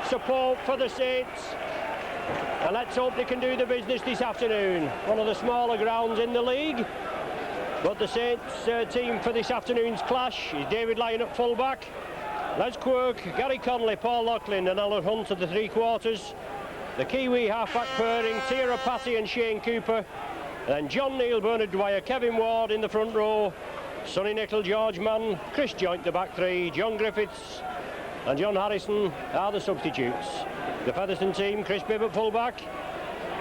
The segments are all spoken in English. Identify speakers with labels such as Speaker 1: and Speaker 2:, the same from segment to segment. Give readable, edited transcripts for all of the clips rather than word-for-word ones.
Speaker 1: support for the Saints. And let's hope they can do the business this afternoon. One of the smaller grounds in the league. But the Saints team for this afternoon's clash is David Lyon at full-back, Les Quirk, Gary Connolly, Paul Loughlin and Alan Hunt at the three-quarters. The Kiwi half-back pairing, Tira Patty and Shane Cooper. Then John Neal, Bernard Dwyer, Kevin Ward in the front row. Sonny Nicol, George Mann, Chris Joint the back three, John Griffiths and John Harrison are the substitutes. The Featherstone team, Chris Bibb at full-back.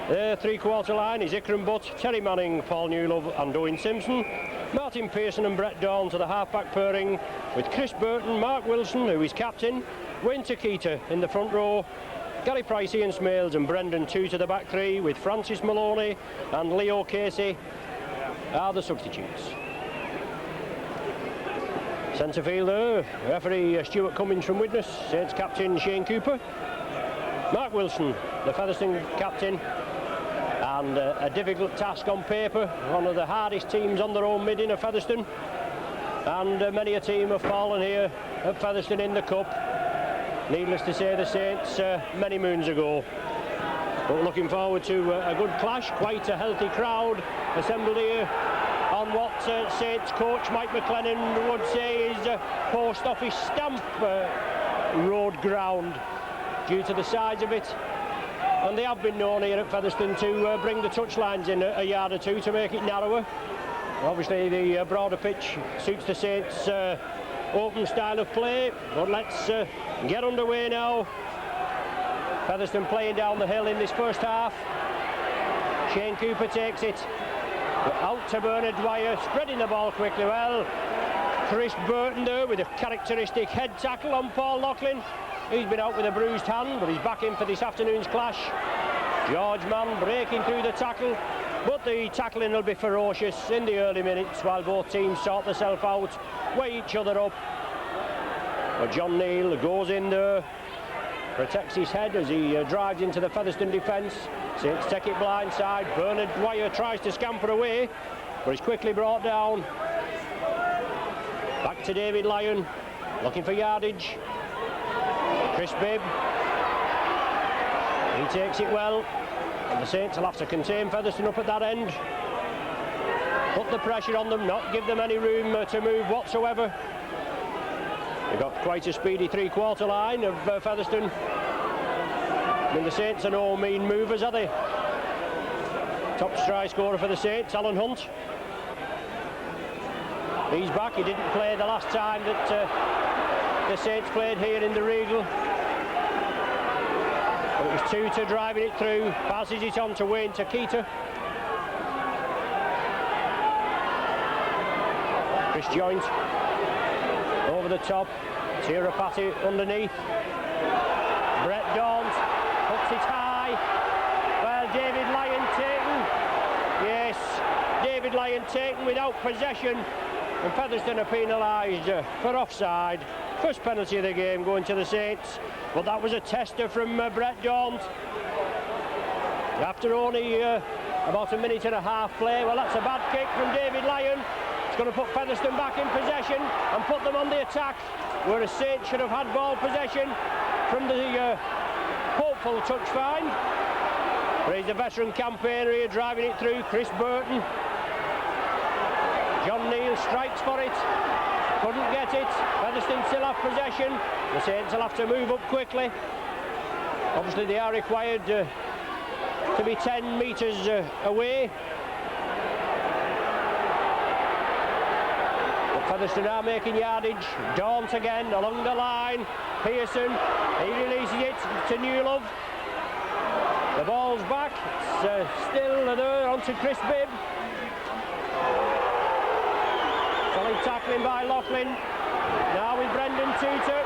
Speaker 1: Their three-quarter line is Ikram Butt, Terry Manning, Paul Newlove and Owen Simpson. Martin Pearson and Brett Dawn to the half-back pairing with Chris Burton, Mark Wilson, who is captain, Wayne Takita in the front row, Gary Price, Ian Smales and Brendan Two to the back three with Francis Maloney and Leo Casey are the substitutes. Centre fielder, referee Stuart Cummins from Widnes, Saints captain Shane Cooper. Mark Wilson, the Featherstone captain, and a difficult task on paper, one of the hardest teams on their own mid in Featherstone, and many a team have fallen here at Featherstone in the Cup. Needless to say, the Saints many moons ago. But looking forward to a good clash, quite a healthy crowd assembled here on what Saints coach Mike McLennan would say is a post office stamp road ground due to the size of it. And they have been known here at Featherstone to bring the touchlines in a yard or two to make it narrower. Obviously the broader pitch suits the Saints' open style of play, but let's get underway now. Featherstone playing down the hill in this first half. Shane Cooper takes it out to Bernard Dwyer, spreading the ball quickly well. Chris Burton there with a characteristic head tackle on Paul Loughlin. He's been out with a bruised hand, but he's back in for this afternoon's clash. George Mann breaking through the tackle, but the tackling will be ferocious in the early minutes while both teams sort themselves out, weigh each other up. But John Neal goes in there, protects his head as he drives into the Featherstone defence. Saints take it blindside. Bernard Dwyer tries to scamper away, but he's quickly brought down. Back to David Lyon, looking for yardage. Chris Bibb, he takes it well, and the Saints will have to contain Featherstone up at that end. Put the pressure on them, not give them any room to move whatsoever. They've got quite a speedy three-quarter line of Featherstone. I mean, the Saints are no mean movers, are they? Top try scorer for the Saints, Alan Hunt. He's back. He didn't play the last time that the Saints played here in the Regal. It was Tutor driving it through, passes it on to Wayne Takita. Chris Joint over the top, Tira Patty underneath. Brett Daunt puts it high. Well, David Lyon taken. Yes, David Lyon taken without possession, and Featherstone are penalised for offside. First penalty of the game going to the Saints, but that was a tester from Brett Daunt. After only about a minute and a half play, well, that's a bad kick from David Lyon. It's going to put Featherstone back in possession and put them on the attack, whereas Saints should have had ball possession from the hopeful touch find. But he's a veteran campaigner here driving it through, Chris Burton. John Neal strikes for it, couldn't get it. Featherstone still have possession. The Saints will have to move up quickly. Obviously they are required to be 10 metres away. Featherstone are making yardage. Daunt again along the line. Pearson, he releases it to Newlove. The ball's back. It's still there onto Chris Bibb. Solid tackling by Loughlin. Now with Brendan Tutor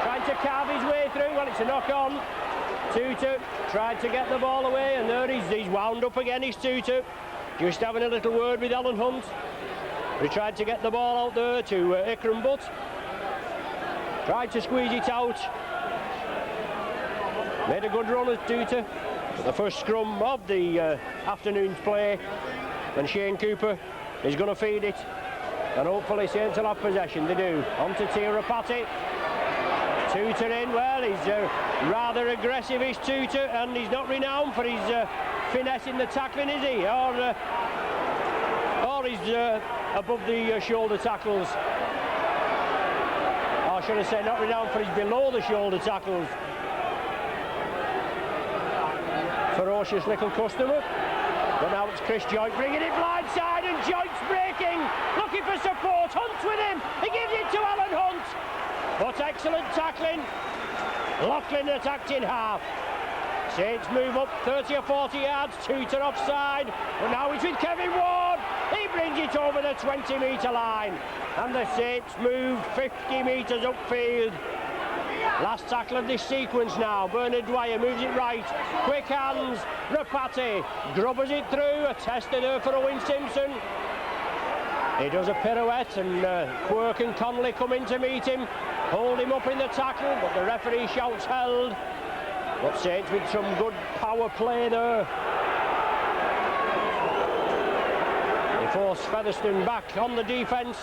Speaker 1: trying to carve his way through. Well, it's a knock on. Tutor tried to get the ball away, and there he's wound up again. He's Tutor. Just having a little word with Alan Hunt. He tried to get the ball out there to Ikram Butt. Tried to squeeze it out. Made a good run at Tutor. The first scrum of the afternoon's play. And Shane Cooper is going to feed it. And hopefully Saints will have possession. They do. On to Tira Patty. Tutor in, well, he's rather aggressive, is Tutor, and he's not renowned for his finesse in the tackling, is he? Or he's above the shoulder tackles. Or should I say, not renowned for his below the shoulder tackles. Ferocious little customer. But now it's Chris Joint bringing it blindside, and Joint's breaking, looking for support. Hunt's with him. He gives it to Alan Hunt. But excellent tackling. Loughlin attacked in half. Saints move up 30 or 40 yards. Tutor offside. But now it's with Kevin Ward. He brings it over the 20-metre line. And the Saints moved 50 metres upfield. Last tackle of this sequence now. Bernard Dwyer moves it right. Quick hands. Rapati grubbers it through. A tester there for Owen Simpson. He does a pirouette, and Quirk and Connolly come in to meet him. Hold him up in the tackle, but the referee shouts held. But Saints with some good power play there. They force Featherstone back on the defence.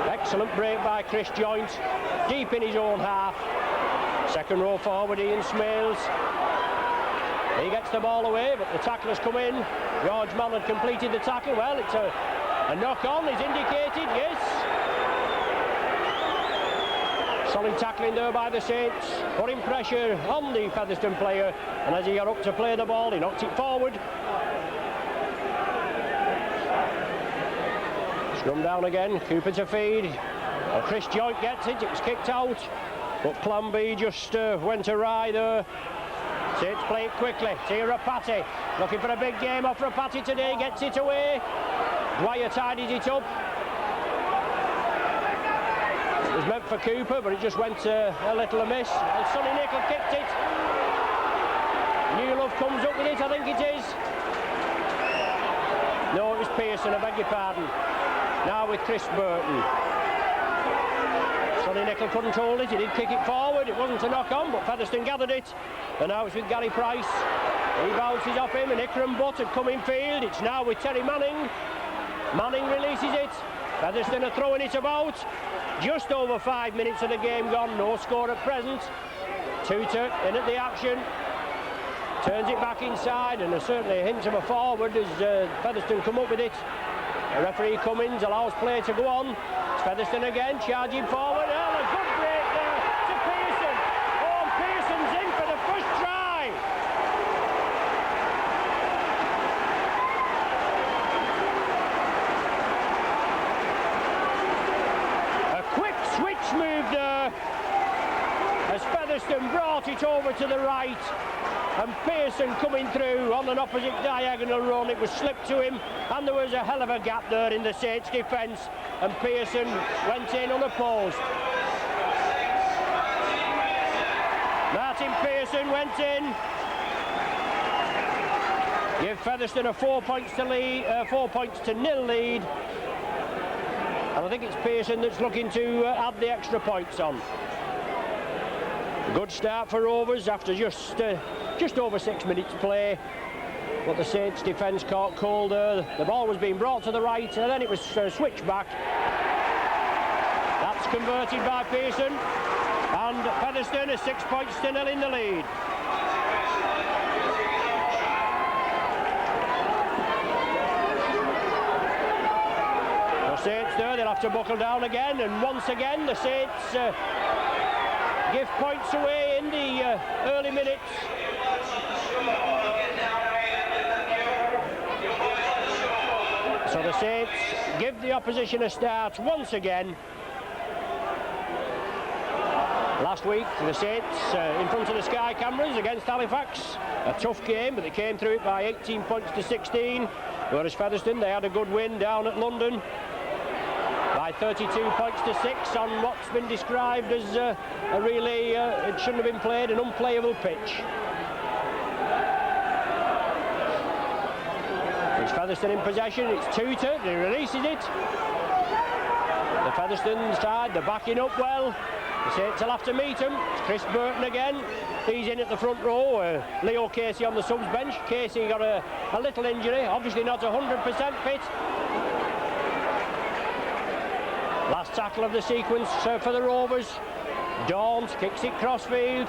Speaker 1: Excellent break by Chris Joint, deep in his own half. Second row forward, Ian Smales. He gets the ball away, but the tacklers come in. George Mallard completed the tackle. Well, it's a knock-on, is indicated, yes. Solid tackling there by the Saints, putting pressure on the Featherstone player, and as he got up to play the ball, he knocked it forward. Scrum down again, Cooper to feed. Well, Chris Joint gets it, it's kicked out, but plan B just went awry there. Saints play it quickly. Tia Rapati looking for a big game off Rapati today, gets it away. Dwyer tidies it up. It was meant for Cooper, but it just went a little amiss. And Sonny Nickel kicked it. Newlove comes up with it, I think it is. No, it was Pearson, I beg your pardon. Now with Chris Burton. Sonny Nickel couldn't hold it, he did kick it forward. It wasn't a knock-on, but Featherstone gathered it. And now it's with Gary Price. He bounces off him, and Ikram Butt had come in field. It's now with Terry Manning. Manning releases it. Featherstone are throwing it about. Just over 5 minutes of the game gone, no score at present. Tutor in at the action. Turns it back inside, and there's certainly a hint of a forward as Featherstone come up with it. The referee Cummins allows play to go on. It's Featherstone again, charging forward. Oh, a good break there to Pearson. Oh, and Pearson's in for the first try. A quick switch move there as Featherstone brought it over to the right. And Pearson coming through on an opposite diagonal run. It was slipped to him, and there was a hell of a gap there in the Saints defence, and Pearson went in unopposed. Martin Pearson went in. Give Featherstone a 4 points to nil lead. And I think it's Pearson that's looking to add the extra points on. Good start for Rovers after just over 6 minutes play, but the Saints defence caught cold there. The ball was being brought to the right, and then it was switched back. That's converted by Pearson, and Featherstone is 6 points to nil in the lead. The Saints there, they'll have to buckle down again, and once again the Saints give points away in the early minutes. So the Saints give the opposition a start once again. Last week, the Saints in front of the Sky cameras against Halifax. A tough game, but they came through it by 18 points to 16. Whereas Featherstone, they had a good win down at London by 32 points to 6 on what's been described as a really, it shouldn't have been played, an unplayable pitch. It's Featherstone in possession, it's Tutor, he releases it. The Featherstone side, they're backing up well. The Saints will have to meet him. It's Chris Burton again. He's in at the front row. Leo Casey on the subs bench. Casey got a little injury, obviously not 100% fit. Last tackle of the sequence for the Rovers. Daunt kicks it crossfield.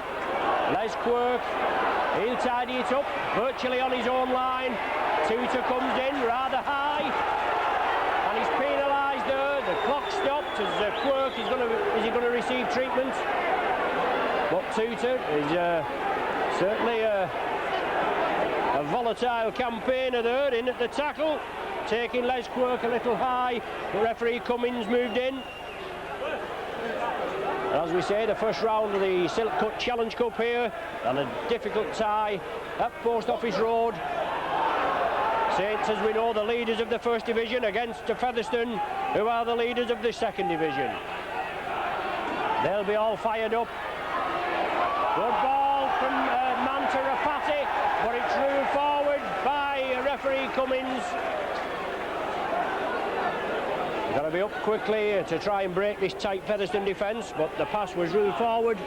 Speaker 1: Les Quirk, he'll tidy it up virtually on his own line. Tutor comes in rather high, and he's penalised there. The clock stopped as Quirk is he going to receive treatment? But Tutor is certainly a volatile campaigner there, in at the tackle, taking Les Quirk a little high. The referee Cummins moved in. As we say, the first round of the Silk Cut Challenge Cup here, and a difficult tie at Post Office Road. Saints, as we know, the leaders of the First Division against Featherstone, who are the leaders of the Second Division. They'll be all fired up. Good ball from Manta Rapati, but it's ruled forward by referee Cummins. Got to be up quickly to try and break this tight Featherstone defence, but the pass was ruled forward.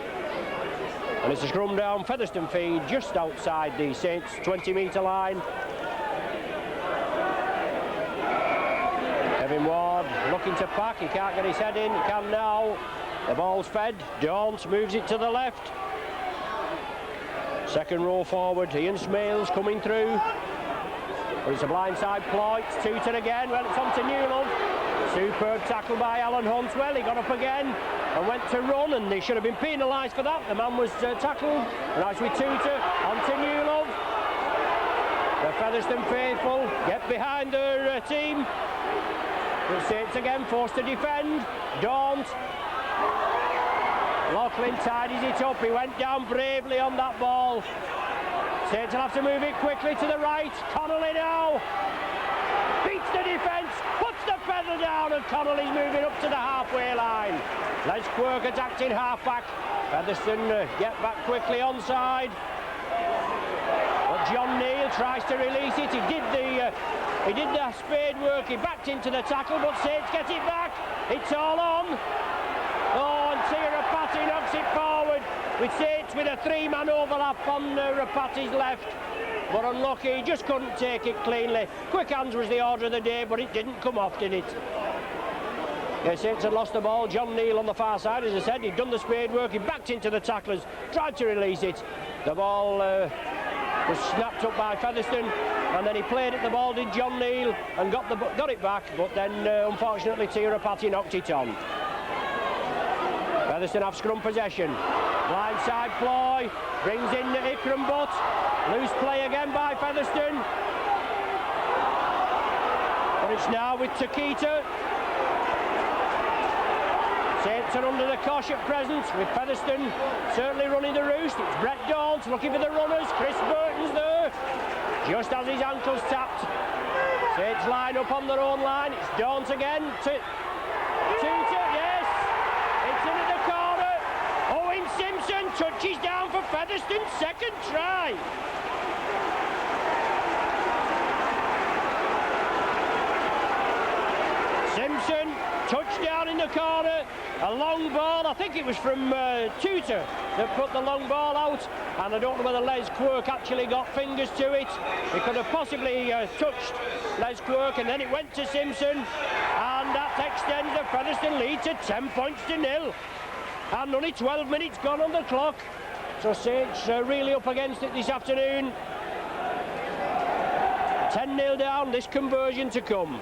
Speaker 1: And it's a scrum down Featherstone feed just outside the Saints 20-metre line. Kevin Ward looking to pack, he can't get his head in, he can now. The ball's fed, Daunt moves it to the left. Second row forward, Ian Smales coming through. But it's a blindside ploy, it's Tutor again, well it's on to Newlove. Superb tackle by Alan Hunt. Well, he got up again and went to run, and they should have been penalised for that. The man was tackled. Nice with Tutor, on to Newlove. The Featherstone faithful get behind their team. The Saints again forced to defend. Daunt. Loughlin tidies it up. He went down bravely on that ball. Saints will have to move it quickly to the right. Connolly now beats the defence, puts the feather down, and Connolly's moving up to the halfway line. Les Quirk attacked in half-back. Featherstone get back quickly onside. But John Neal tries to release it. He did the spade work. He backed into the tackle, but Saints get it back. It's all on. Oh, and Rapati knocks it forward. With Saints with a three-man overlap on Rapati's left. But unlucky, he just couldn't take it cleanly. Quick hands was the order of the day, but it didn't come off, did it? Yeah, Saints had lost the ball. John Neal on the far side, as I said, he'd done the spade work, he backed into the tacklers, tried to release it. The ball was snapped up by Featherstone, and then he played at the ball, did John Neal, and got it back, but then unfortunately Rapati knocked it on. Featherstone have scrum possession. Blindside ploy, brings in Ikram Butt. Loose play again by Featherstone. But it's now with Takita. Saints are under the cosh at present, with Featherstone certainly running the roost. It's Brett Daunt looking for the runners. Chris Burton's there, just as his ankle's tapped. Saints line up on their own line. It's Daunt again. Tutor, yes. It's into the corner. Owen Simpson touches down for Featherstone's second try. Simpson, touchdown in the corner, a long ball, I think it was from Tutor that put the long ball out, and I don't know whether Les Quirk actually got fingers to it. He could have possibly touched Les Quirk, and then it went to Simpson, and that extends the Featherstone lead to 10 points to 0. And only 12 minutes gone on the clock, so Saints really up against it this afternoon. 10-0 down, this conversion to come.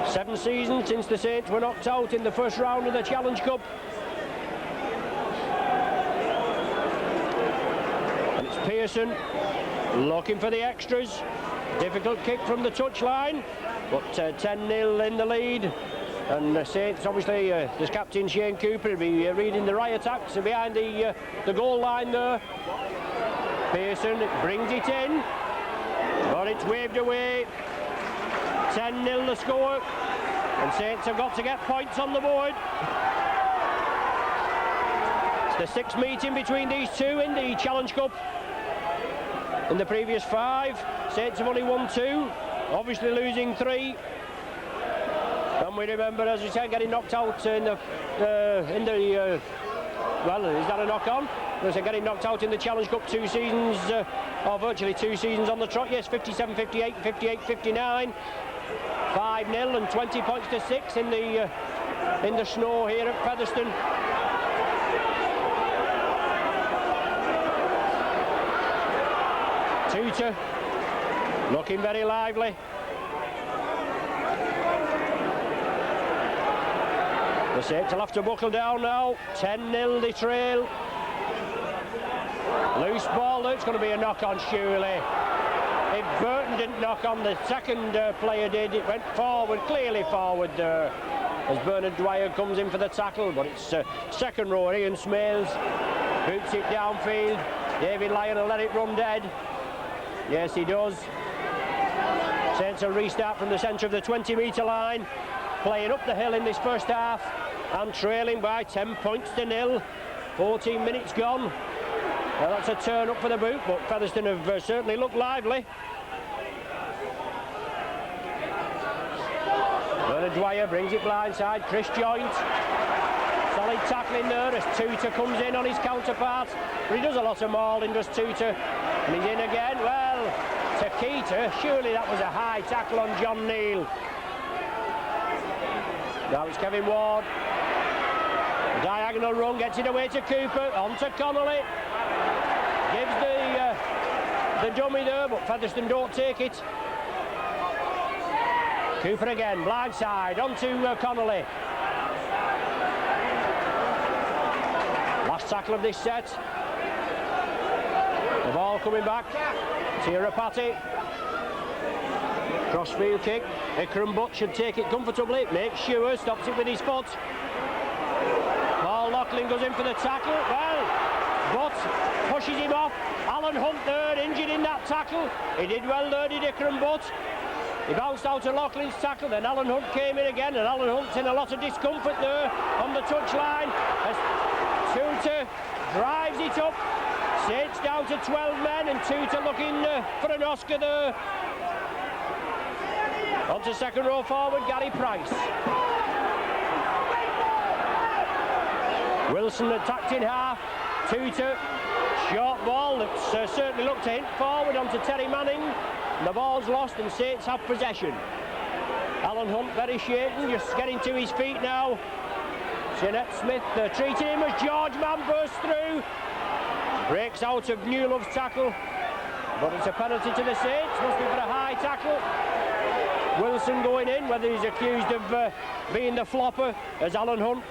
Speaker 1: 7 seasons since the Saints were knocked out in the first round of the Challenge Cup. And it's Pearson looking for the extras. Difficult kick from the touchline, but 10-0 in the lead. And the Saints, obviously, there's captain Shane Cooper will be reading the riot attacks behind the goal line there. Pearson brings it in, but it's waved away. 10-0 the score, and Saints have got to get points on the board. It's the 6th meeting between these two in the Challenge Cup. In the previous 5, Saints have only won 2, obviously losing 3. And we remember, as we said, getting knocked out in the Well, is that a knock-on? Was they're getting knocked out in the Challenge Cup 2 seasons, or virtually 2 seasons on the trot. Yes, 57-58, 58-59. 5-0 and 20 points to 6 in the snow here at Featherstone. Tutor looking very lively. The Saints will have to buckle down now. 10-0 they trail. Loose ball, it's going to be a knock-on surely. If Burton didn't knock on, the second player did. It went forward, clearly forward there, as Bernard Dwyer comes in for the tackle. But it's second row, Ian Smales boots it downfield. David Lyon will let it run dead. Yes, he does. Saints will restart from the centre of the 20-metre line, playing up the hill in this first half and trailing by 10 points to 0. 14 minutes gone. Well, that's a turn up for the boot, but Featherstone have certainly looked lively. Bernard Dwyer brings it blindside. Chris Joint. Solid tackling there as Tutor comes in on his counterpart. But he does a lot of mauling, does Tutor. And he's in again. Well, Takita, surely that was a high tackle on John Neal. Now it's Kevin Ward. The diagonal run gets it away to Cooper. On to Connolly. Gives the dummy there, but Featherstone don't take it. Cooper again, blindside, on to Connolly. Last tackle of this set. The ball coming back. Tirapati. Crossfield kick. Ikram Butt should take it comfortably. Makes sure, stops it with his foot. Paul Loughlin goes in for the tackle. Well, Butt pushes him off. Alan Hunt there, injured in that tackle. He did well there, did Ikram Butt. He bounced out of Loughlin's tackle, then Alan Hunt came in again, and Alan Hunt's in a lot of discomfort there on the touchline as Tutor drives it up. Saints down to 12 men, and Tutor looking for an Oscar there. On to second row forward, Gary Price. Wilson attacked in half. Tutor, short ball that's certainly looked to hint forward onto Terry Manning. The ball's lost and Saints have possession. Alan Hunt very shaken, just getting to his feet now. Jeanette Smith treating him as George Mann bursts through. Breaks out of Newlove's tackle, but it's a penalty to the Saints. Must be for a high tackle. Wilson going in, whether he's accused of being the flopper, as Alan Hunt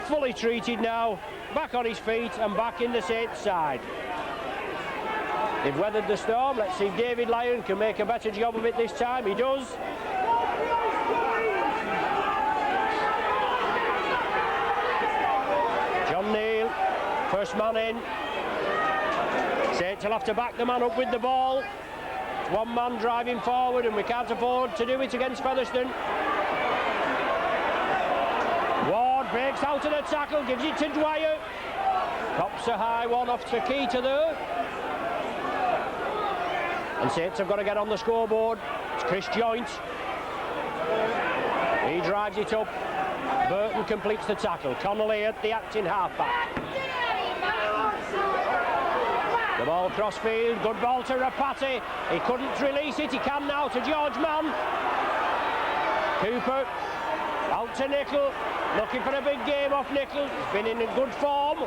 Speaker 1: fully treated now, back on his feet and back in the Saints side. They've weathered the storm. Let's see if David Lyon can make a better job of it this time. He does. John Neal, first man in. Saints will have to back the man up with the ball. It's one man driving forward, and we can't afford to do it against Featherstone. Ward breaks out of the tackle, gives it to Dwyer. Pops a high one off Takita there. And Saints have got to get on the scoreboard. It's Chris Joint. He drives it up. Burton completes the tackle. Connolly at the acting halfback. The ball crossfield. Good ball to Rapati. He couldn't release it. He can now to George Mann. Cooper out to Nickel. Looking for a big game off Nickel. He's been in a good form.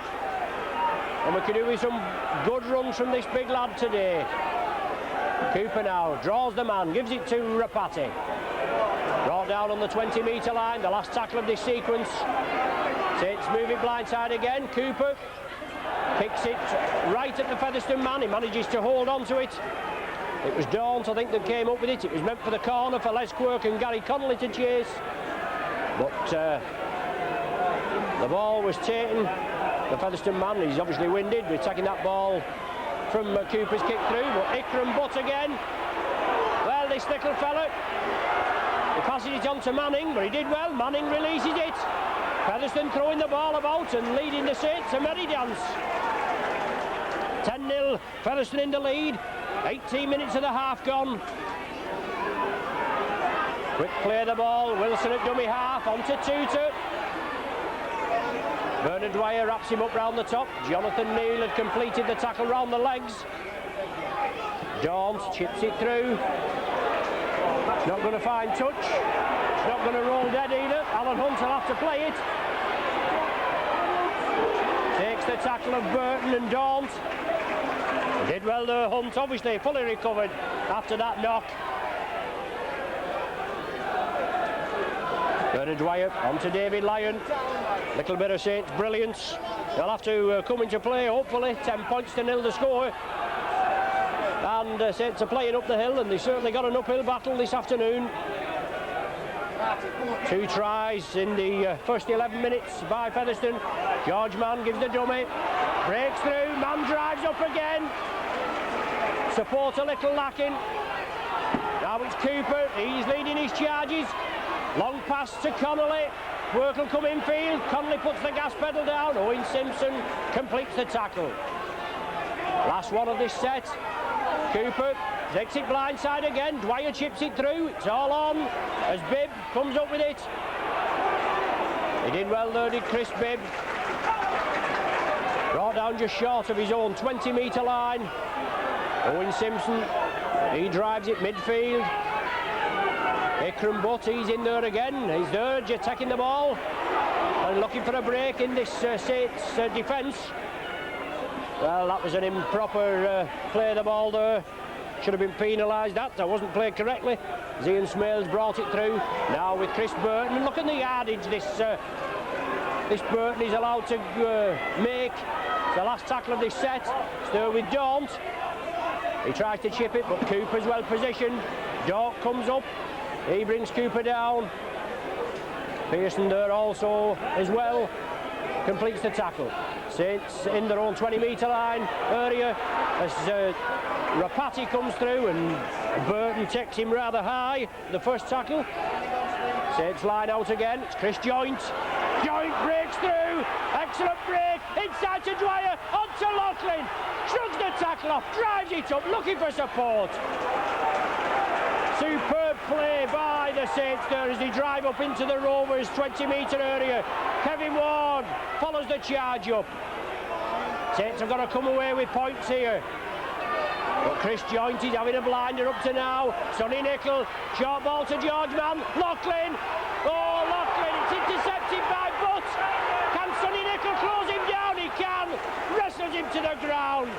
Speaker 1: And we can do with some good runs from this big lad today. Cooper now draws the man, gives it to Rapati. Brought down on the 20-metre line, the last tackle of this sequence. Saints move it blindside again. Cooper kicks it right at the Featherstone man. He manages to hold on to it. It was Daunt, I think, that came up with it. It was meant for the corner for Les Quirk and Gary Connolly to chase. But the ball was taken. The Featherstone man, he's obviously winded. We're taking that ball from Cooper's kick through, but Ikram Butt again. Well, this little fella, he passes it on to Manning, but he did well. Manning releases it. Featherstone throwing the ball about and leading the Saints a merry dance. 10-0, Featherstone in the lead. 18 minutes of the half gone. Quick play the ball. Wilson at dummy half, on to Tutor. Bernard Dwyer wraps him up round the top. Jonathan Neal had completed the tackle round the legs. Daunt chips it through. Not going to find touch. It's not going to roll dead either. Alan Hunt will have to play it. Takes the tackle of Burton and Daunt. Did well there, Hunt, obviously fully recovered after that knock. Bernard Dwyer onto David Lyon. Little bit of Saints brilliance. They'll have to come into play, hopefully. 10 points to nil the score. And Saints are playing up the hill, and they certainly got an uphill battle this afternoon. 2 tries in the first 11 minutes by Featherstone. George Mann gives the dummy. Breaks through. Mann drives up again. Support a little lacking. Now it's Cooper. He's leading his charges. Long pass to Connolly. Work will come infield. Connolly puts the gas pedal down. Owen Simpson completes the tackle. Last one of this set. Cooper takes it blindside again. Dwyer chips it through. It's all on as Bibb comes up with it. He did well there, did Chris Bibb. Brought down just short of his own 20-metre line. Owen Simpson, he drives it midfield. Ikram Butt, he's in there again. He's there, just taking the ball and looking for a break in this Saints defence. Well, that was an improper play of the ball there. Should have been penalised. That wasn't played correctly. Ian Smales brought it through. Now with Chris Burton. And look at the yardage this Burton is allowed to make. It's the last tackle of this set. Still with Daunt. He tries to chip it, but Cooper's well positioned. Daunt comes up. He brings Cooper down. Pearson there also as well. Completes the tackle. Saints in their own 20-metre line area as Rapati comes through and Burton takes him rather high. The first tackle. Saints line out again. It's Chris Joint. Joint breaks through. Excellent break. Inside to Dwyer. Onto Loughlin. Shrugs the tackle off. Drives it up. Looking for support. Superb play by the Saints there as they drive up into the Rovers 20-metre area. Kevin Ward follows the charge up. Saints have got to come away with points here. But Chris Joint is having a blinder up to now. Sonny Nicol, short ball to George Mann. Loughlin. Oh, Loughlin, it's intercepted by Butt. Can Sonny Nicol close him down? He can. Wrestles him to the ground.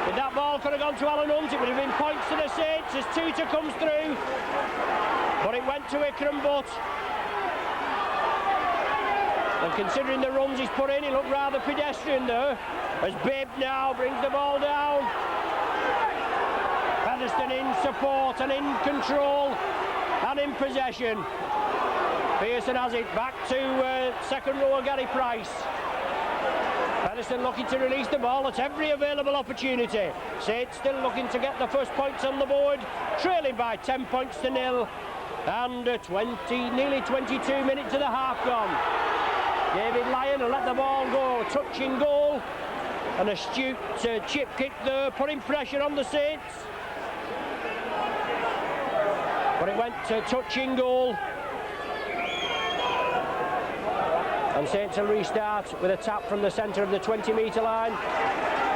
Speaker 1: If that ball could have gone to Alan Hunt, it would have been points to the Saints as Tutor comes through. But it went to Ikram Butt. And considering the runs he's put in, he looked rather pedestrian there. As Bibb now brings the ball down. Featherstone in support and in control and in possession. Pearson has it back to second rower Gary Price. Featherstone looking to release the ball at every available opportunity. Saints still looking to get the first points on the board, trailing by 10 points to nil. And nearly 22 minutes to the half gone. David Lyon will let the ball go, touching goal. An astute chip kick there, putting pressure on the Saints. But it went to touching goal. And Saints will restart with a tap from the centre of the 20-metre line.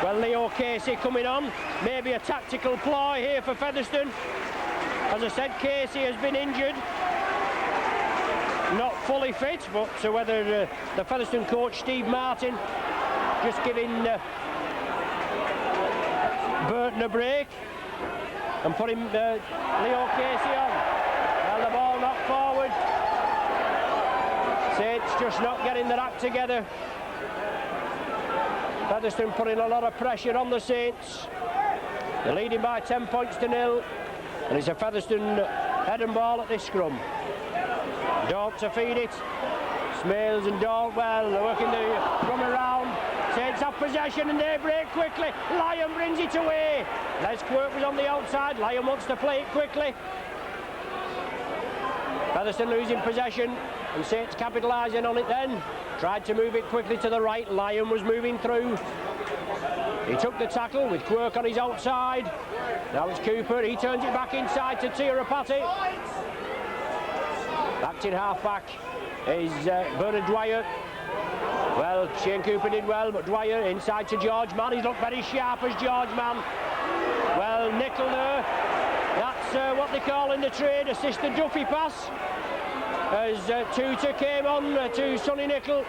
Speaker 1: Well, Leo Casey coming on. Maybe a tactical ploy here for Featherstone. As I said, Casey has been injured. Not fully fit, but whether the Featherstone coach, Steve Martin, just giving Burton a break and putting Leo Casey on. Well, the ball knocked forward. Saints just not getting their act together. Featherstone putting a lot of pressure on the Saints. They're leading by 10 points to nil. And it's a Featherstone head and ball at this scrum. Daunt to feed it. Smales and Daunt, well, they're working the run around. Saints have possession and they break quickly. Lyon brings it away. Les Quirk was on the outside. Lyon wants to play it quickly. Featherstone losing possession and Saints capitalising on it then. Tried to move it quickly to the right. Lyon was moving through. He took the tackle with Quirk on his outside. Now it's Cooper. He turns it back inside to Tirapati. Backed in half back. is Bernard Dwyer. Well, Shane Cooper did well, but Dwyer inside to George Mann. He's looked very sharp as George Mann. Well, Nickel there. That's what they call in the trade assisted Duffy pass. As Tutor came on to Sonny Nickel.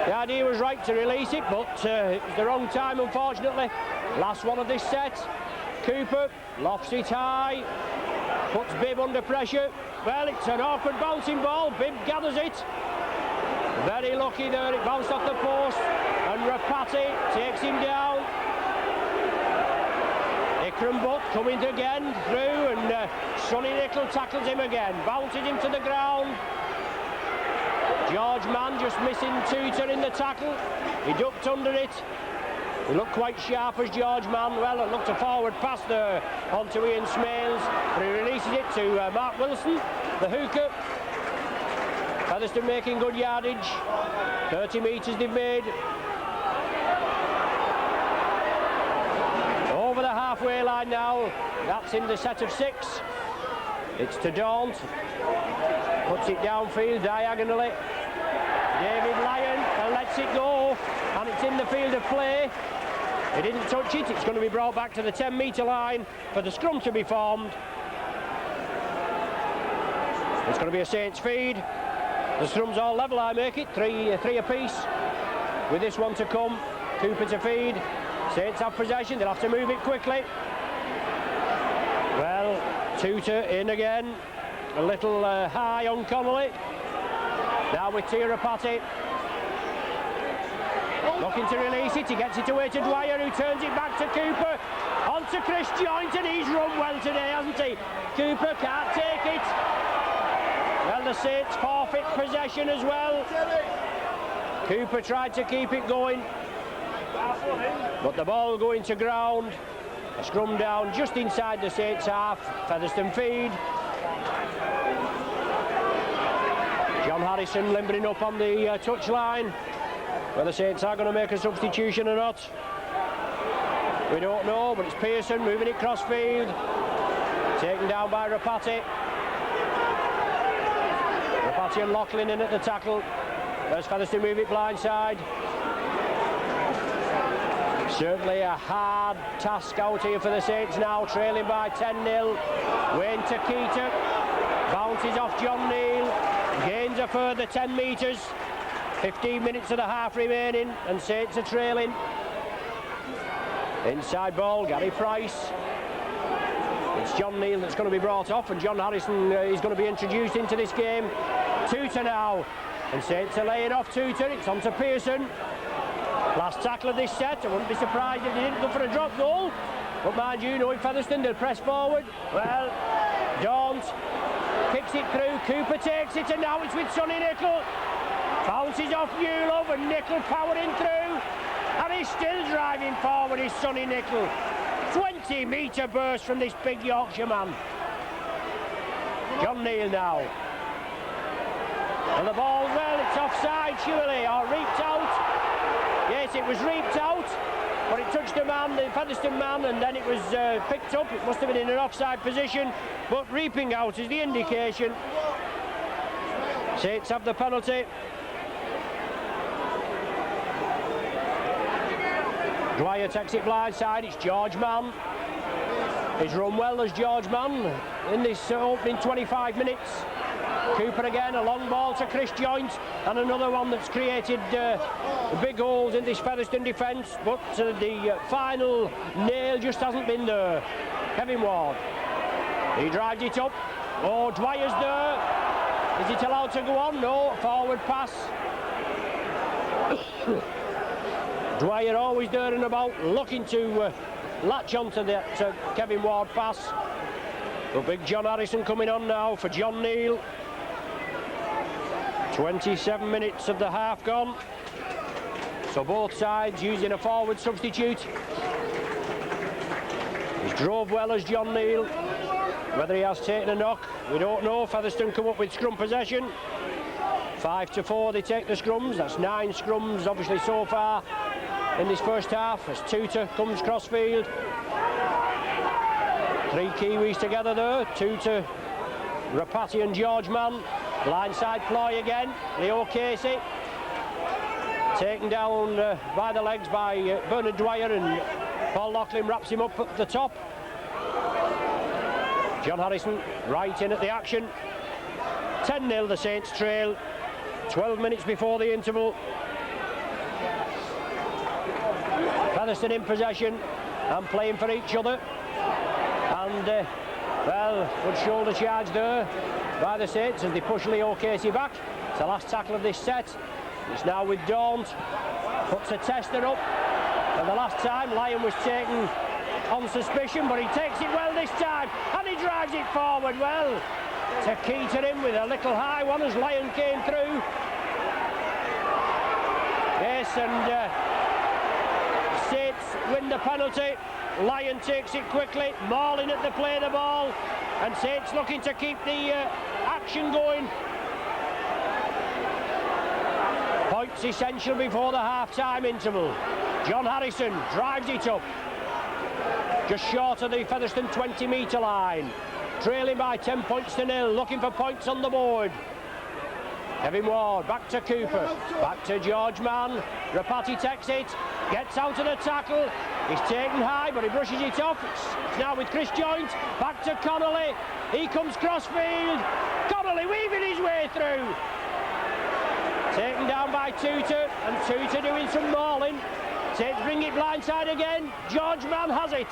Speaker 1: The idea was right to release it, but it was the wrong time, unfortunately. Last one of this set. Cooper lofts it high, puts Bibb under pressure. Well, it's an awkward bouncing ball. Bibb gathers it. Very lucky there. It bounced off the post, and Rapati takes him down. Ikram Butt coming again through, and Sonny Nickel tackles him again, bounces him to the ground. George Mann just missing Tutor in the tackle. He ducked under it. He looked quite sharp as George Mann. Well, it looked a forward pass there onto Ian Smales, but he releases it to Mark Wilson, the hooker. Featherstone making good yardage. 30 metres they've made. Over the halfway line now. That's in the set of 6. It's to Daunt. Puts it downfield diagonally. David Lyon lets it go, and it's in the field of play. He didn't touch it. It's going to be brought back to the 10-metre line for the scrum to be formed. It's going to be a Saints feed. The scrum's all level, I make it. Three apiece. With this one to come, Cooper to feed. Saints have possession. They'll have to move it quickly. Well, Tutor in again. A little high on Connolly. Now with Tirapati. Looking to release it. He gets it away to Dwyer, who turns it back to Cooper. On to Chris Joint, and he's run well today, hasn't he? Cooper can't take it. Well, the Saints forfeit possession as well. Cooper tried to keep it going, but the ball going to ground. A scrum down just inside the Saints half. Featherstone feed. John Harrison limbering up on the touchline. Whether Saints are going to make a substitution or not, we don't know, but it's Pearson moving it cross field. Taken down by Rapati. Rapati and Loughlin in at the tackle. There's Featherstone move it blindside. Certainly a hard task out here for the Saints now, trailing by 10-0. Wayne Takita bounces off John Neal, gains a further 10 metres. 15 minutes of the half remaining, and Saints are trailing. Inside ball, Gary Price. It's John Neal that's going to be brought off, and John Harrison is going to be introduced into this game. Tutor now, and Saints are laying off Tutor. It's on to Pearson. Last tackle of this set. I wouldn't be surprised if they didn't go for a drop goal. But mind you, knowing Featherstone, they'll press forward. Well, Daunt kicks it through. Cooper takes it, and now it's with Sonny Nickel. Bounces off Newlove, and Nickel powering through. And he's still driving forward, is Sonny Nickel. 20-metre burst from this big Yorkshire man. John Neal now. And the ball, well, it's offside, surely, or reaped out. Yes, it was reaped out, but it touched the man, the Featherstone man, and then it was picked up. It must have been in an offside position, but reaping out is the indication. Saints have the penalty. Dwyer takes it blindside. It's George Mann. He's run well as George Mann in this opening 25 minutes. Cooper again, a long ball to Chris Joint, and another one that's created big holes in this Featherstone defence, but the final nail just hasn't been there. Kevin Ward, he drives it up. Oh, Dwyer's there. Is it allowed to go on? No, forward pass. Dwyer always there and about, looking to latch onto that Kevin Ward pass. But big John Harrison coming on now for John Neal. 27 minutes of the half gone. So both sides using a forward substitute. He's drove well as John Neal. Whether he has taken a knock, we don't know. Featherstone come up with scrum possession. 5-4 they take the scrums. That's 9 scrums obviously so far in this first half as Tutor comes crossfield. 3 Kiwis together there. Tutor, Rapati and George Mann. Blindside ploy again. Leo Casey taken down by the legs by Bernard Dwyer, and Paul Loughlin wraps him up at the top. John Harrison right in at the action. 10-0 the Saints trail. 12 minutes before the interval. Featherstone in possession and playing for each other. And well, good shoulder charge there by the Saints as they push Leo Casey back. It's the last tackle of this set. It's now with Daunt. Puts a tester up. And the last time Lyon was taken on suspicion, but he takes it well this time, and he drives it forward well. To Keater in with a little high one as Lyon came through. Yes, and Saints win the penalty. Lyon takes it quickly, mauling at the play of the ball, and Saints looking to keep the action going. Points essential before the half-time interval. John Harrison drives it up, just short of the Featherstone 20-metre line. Trailing by 10 points to 0, looking for points on the board. Kevin Ward, back to Cooper, back to George Mann. Rapati takes it, gets out of the tackle. He's taken high, but he brushes it off. It's now with Chris Joynt, back to Connolly. He comes crossfield. Connolly weaving his way through. Taken down by Tutor, and Tutor doing some mauling. Saints bring it blindside again. George Mann has it.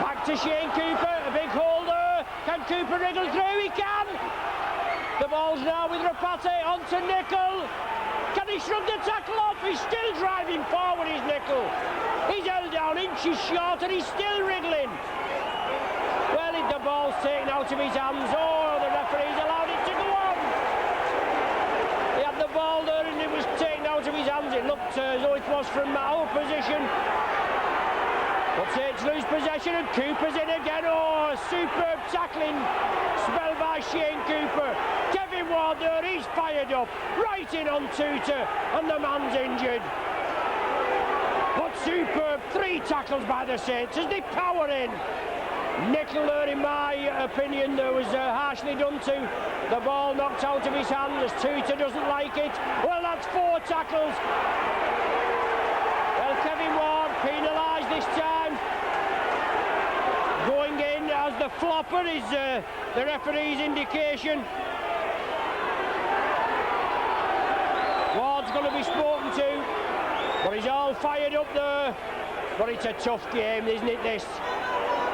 Speaker 1: Back to Shane Cooper, a big hole there. Can Cooper wriggle through? He can. The ball's now with Rapati, on to Nicol. Can he shrug the tackle off? He's still driving forward, is Nicol. He's held down inches short and he's still wriggling. Well, the ball's taken out of his hands. Oh, the referee's allowed it to go on. He had the ball there and it was taken out of his hands. It looked as though it was from our position. But Saints lose possession and Cooper's in again. Oh, a superb tackling spell by Shane Cooper. Kevin Ward there, he's fired up. Right in on Tutor, and the man's injured. But superb, 3 tackles by the Saints as they power in. Nicol there, in my opinion, there was harshly done to. The ball knocked out of his hand as Tutor doesn't like it. Well, that's 4 tackles. Well, Kevin Ward penalised this time. Going in as the flopper is the referee's indication. Ward's going to be spoken to, but he's all fired up there. But it's a tough game, isn't it, this?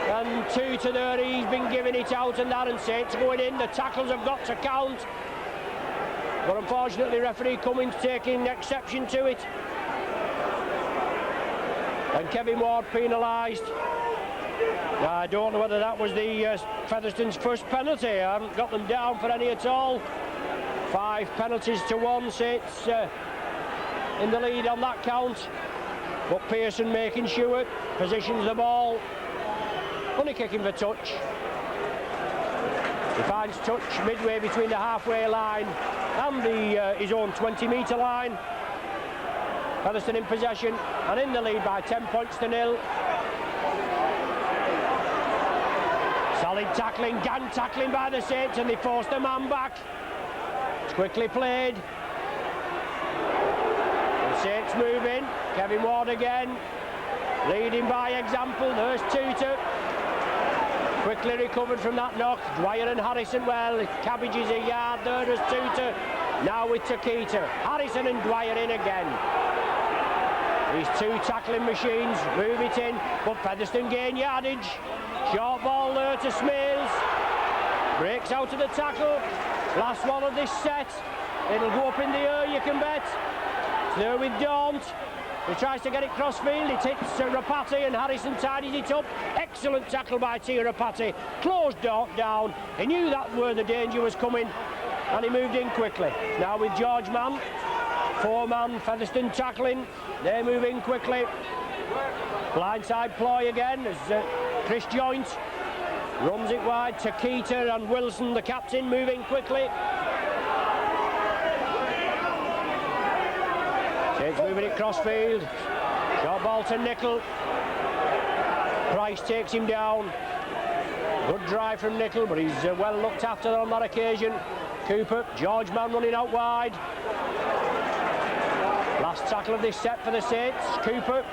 Speaker 1: And Tutor there, he's been giving it out and that, and Saints going in. The tackles have got to count. But unfortunately, referee Cummins taking exception to it. And Kevin Ward penalised. I don't know whether that was the Featherstone's first penalty. I haven't got them down for any at all. 5 penalties to 1. Saints in the lead on that count. But Pearson making sure, positions the ball. Only kicking for touch. He finds touch midway between the halfway line and his own 20-metre line. Featherstone in possession and in the lead by 10 points to 0. Solid tackling, gang tackling by the Saints, and they force the man back. It's quickly played. The Saints move in. Kevin Ward again, leading by example. There's Tutor. Quickly recovered from that knock. Dwyer and Harrison, well, cabbages a yard there. There's Tutor. Now with Takita. Harrison and Dwyer in again. These 2 tackling machines move it in, but Featherstone gain yardage. Short ball there to Smales. Breaks out of the tackle. Last one of this set. It'll go up in the air, you can bet. It's there with Daunt. He tries to get it crossfield. It hits Rapati, and Harrison tidies it up. Excellent tackle by Tia Rapati. Closed Daunt down. He knew that where the danger was coming, and he moved in quickly. Now with George Mann. 4-man Featherstone tackling. They move in quickly. Blindside ploy again as Chris Joynt runs it wide to Keater, and Wilson, the captain, moving quickly. Saints moving it crossfield. Short ball to Nicol. Price takes him down. Good drive from Nicol, but he's well looked after on that occasion. Cooper, George Mann running out wide. Last tackle of this set for the Saints. Cooper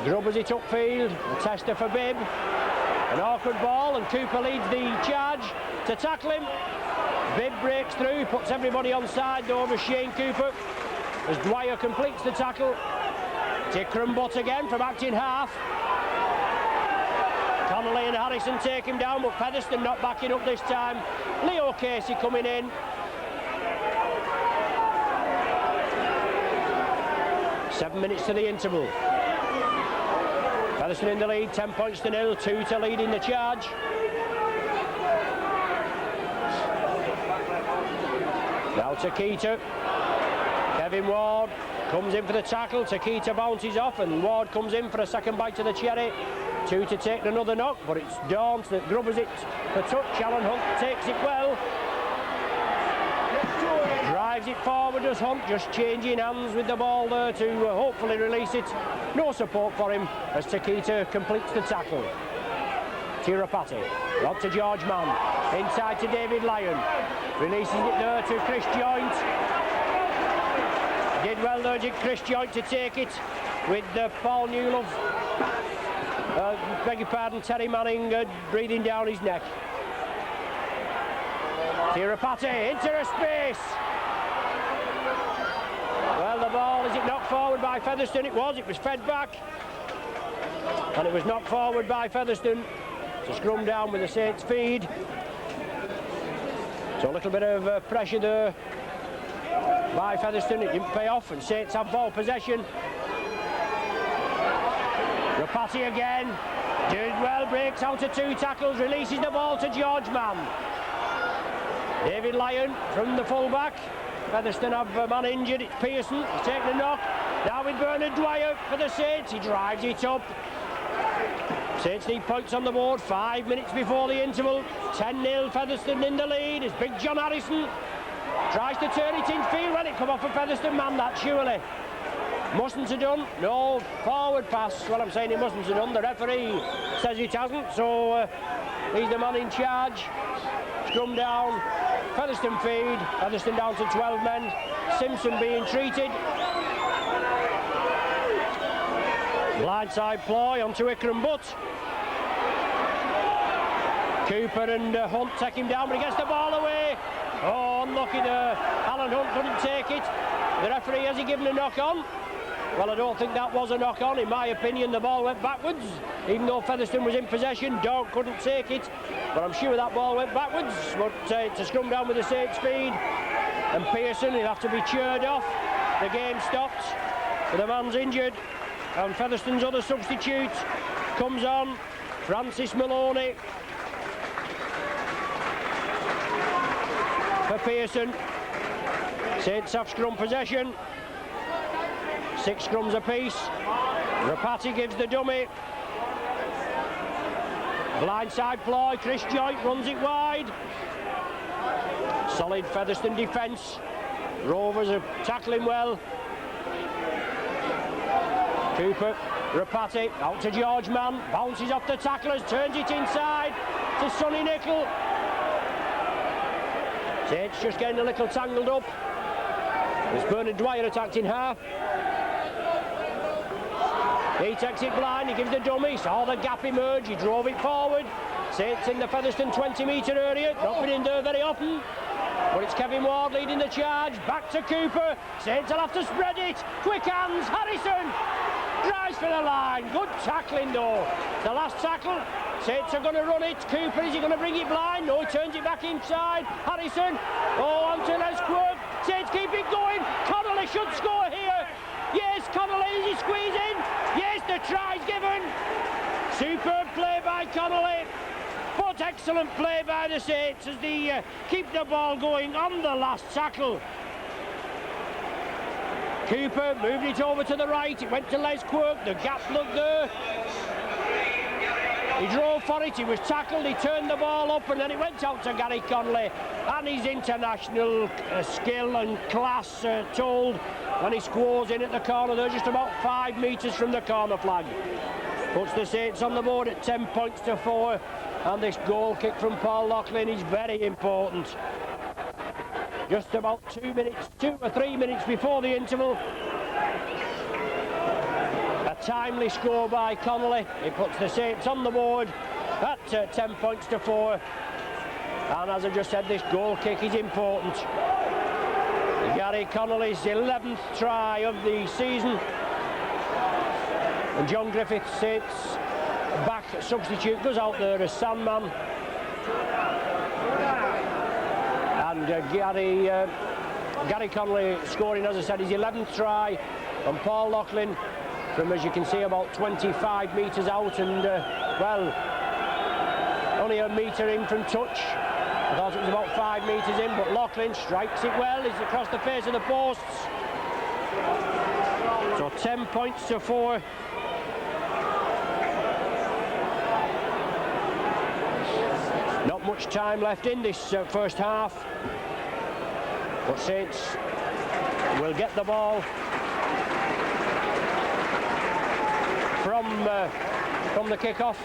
Speaker 1: grubbers it upfield, a tester for Bibb. An awkward ball, and Cooper leads the charge to tackle him. Bibb breaks through, puts everybody onside though over Shane Cooper as Dwyer completes the tackle. Tickram butt again from acting half. Connolly and Harrison take him down, but Featherstone not backing up this time. Leo Casey coming in. Seven minutes to the interval. Featherstone in the lead, 10 points to 0, 2 to lead in the charge. Now Takita. Kevin Ward comes in for the tackle. Takita bounces off and Ward comes in for a second bite to the cherry. 2 to take another knock, but it's Daunt that grubbers it for touch. Alan Hunt takes it well. Drives it forward as Hunt, just changing hands with the ball there to hopefully release it. No support for him as Takita completes the tackle. Tirapati, on to George Mann, inside to David Lyon. Releases it there to Chris Joint. Did well there, did Chris Joint, to take it with Paul Newlove. Beg your pardon, Terry Manning breathing down his neck. Tirapati into a space. Well, the ball, is it knocked forward by Featherstone? It was fed back. And it was knocked forward by Featherstone. To scrum down with the Saints feed. So a little bit of pressure there by Featherstone. It didn't pay off and Saints have ball possession. Rapati again. Did well, breaks out of 2 tackles, releases the ball to George Mann. David Lyon from the full-back. Featherstone have a man injured, it's Pearson, he's taking a knock. Now with Bernard Dwyer for the Saints, he drives it up. Saints need points on the board, 5 minutes before the interval. 10-0, Featherstone in the lead. It's Big John Harrison. Tries to turn it in field when it come off a Featherstone man, that surely. Mustn't have done, no forward pass. Well, I'm saying he mustn't have done. The referee says it hasn't, so he's the man in charge. Scrum down, Featherstone feed, Featherstone down to 12 men. Simpson being treated. Blindside ploy onto Ikram Butt. Cooper and Hunt take him down, but he gets the ball away. Oh, unlucky there. Alan Hunt couldn't take it. The referee, has he given a knock on? Well, I don't think that was a knock on. In my opinion, the ball went backwards. Even though Featherstone was in possession, Daunt couldn't take it. But I'm sure that ball went backwards. But to scrum down with the Saints speed. And Pearson, he'll have to be cheered off. The game stopped. The man's injured. And Featherstone's other substitute comes on. Francis Maloney. For Pearson. Saints have scrum possession. 6 scrums apiece. Rapati gives the dummy. Blindside ploy. Chris Joint runs it wide. Solid Featherstone defence. Rovers are tackling well. Cooper, Rapati, out to George Mann. Bounces off the tacklers, turns it inside to Sonny Nickel. Saints just getting a little tangled up. As Bernard Dwyer attacked in half. He takes it blind, he gives the dummy, saw the gap emerge, he drove it forward. Saints in the Featherstone 20-metre area, not been in there very often. But it's Kevin Ward leading the charge, back to Cooper. Saints will have to spread it. Quick hands, Harrison drives for the line. Good tackling though. The last tackle, Saints are going to run it. Cooper, is he going to bring it blind? No, he turns it back inside. Harrison, oh, onto Les Quirk. Saints keep it going. Connolly should score here. Yes, Connolly, is he squeezing? Yes, the try's given. Superb play by Connolly. But excellent play by the Saints as they keep the ball going on the last tackle. Cooper moved it over to the right. It went to Les Quirk. The gap looked there. He drove for it. He was tackled. He turned the ball up and then it went out to Gary Connolly. And his international skill and class told when he squares in at the corner. They're just about 5 metres from the corner flag. Puts the Saints on the board at 10 points to 4. And this goal kick from Paul Loughlin is very important. just about 2 or 3 minutes before the interval. A timely score by Connolly. It puts the Saints on the board at 10 points to 4. And as I just said, this goal kick is important. Gary Connolly's 11th try of the season. And John Griffith, Saints back substitute, goes out there as Sandman. And Gary Connolly scoring, as I said, his 11th try. And Paul Loughlin from, as you can see, about 25 metres out, and well, only a metre in from touch. I thought it was about 5 metres in, but Loughlin strikes it well. He's across the face of the posts. So 10 points to 4. Not much time left in this first half, but Saints will get the ball from the kick-off,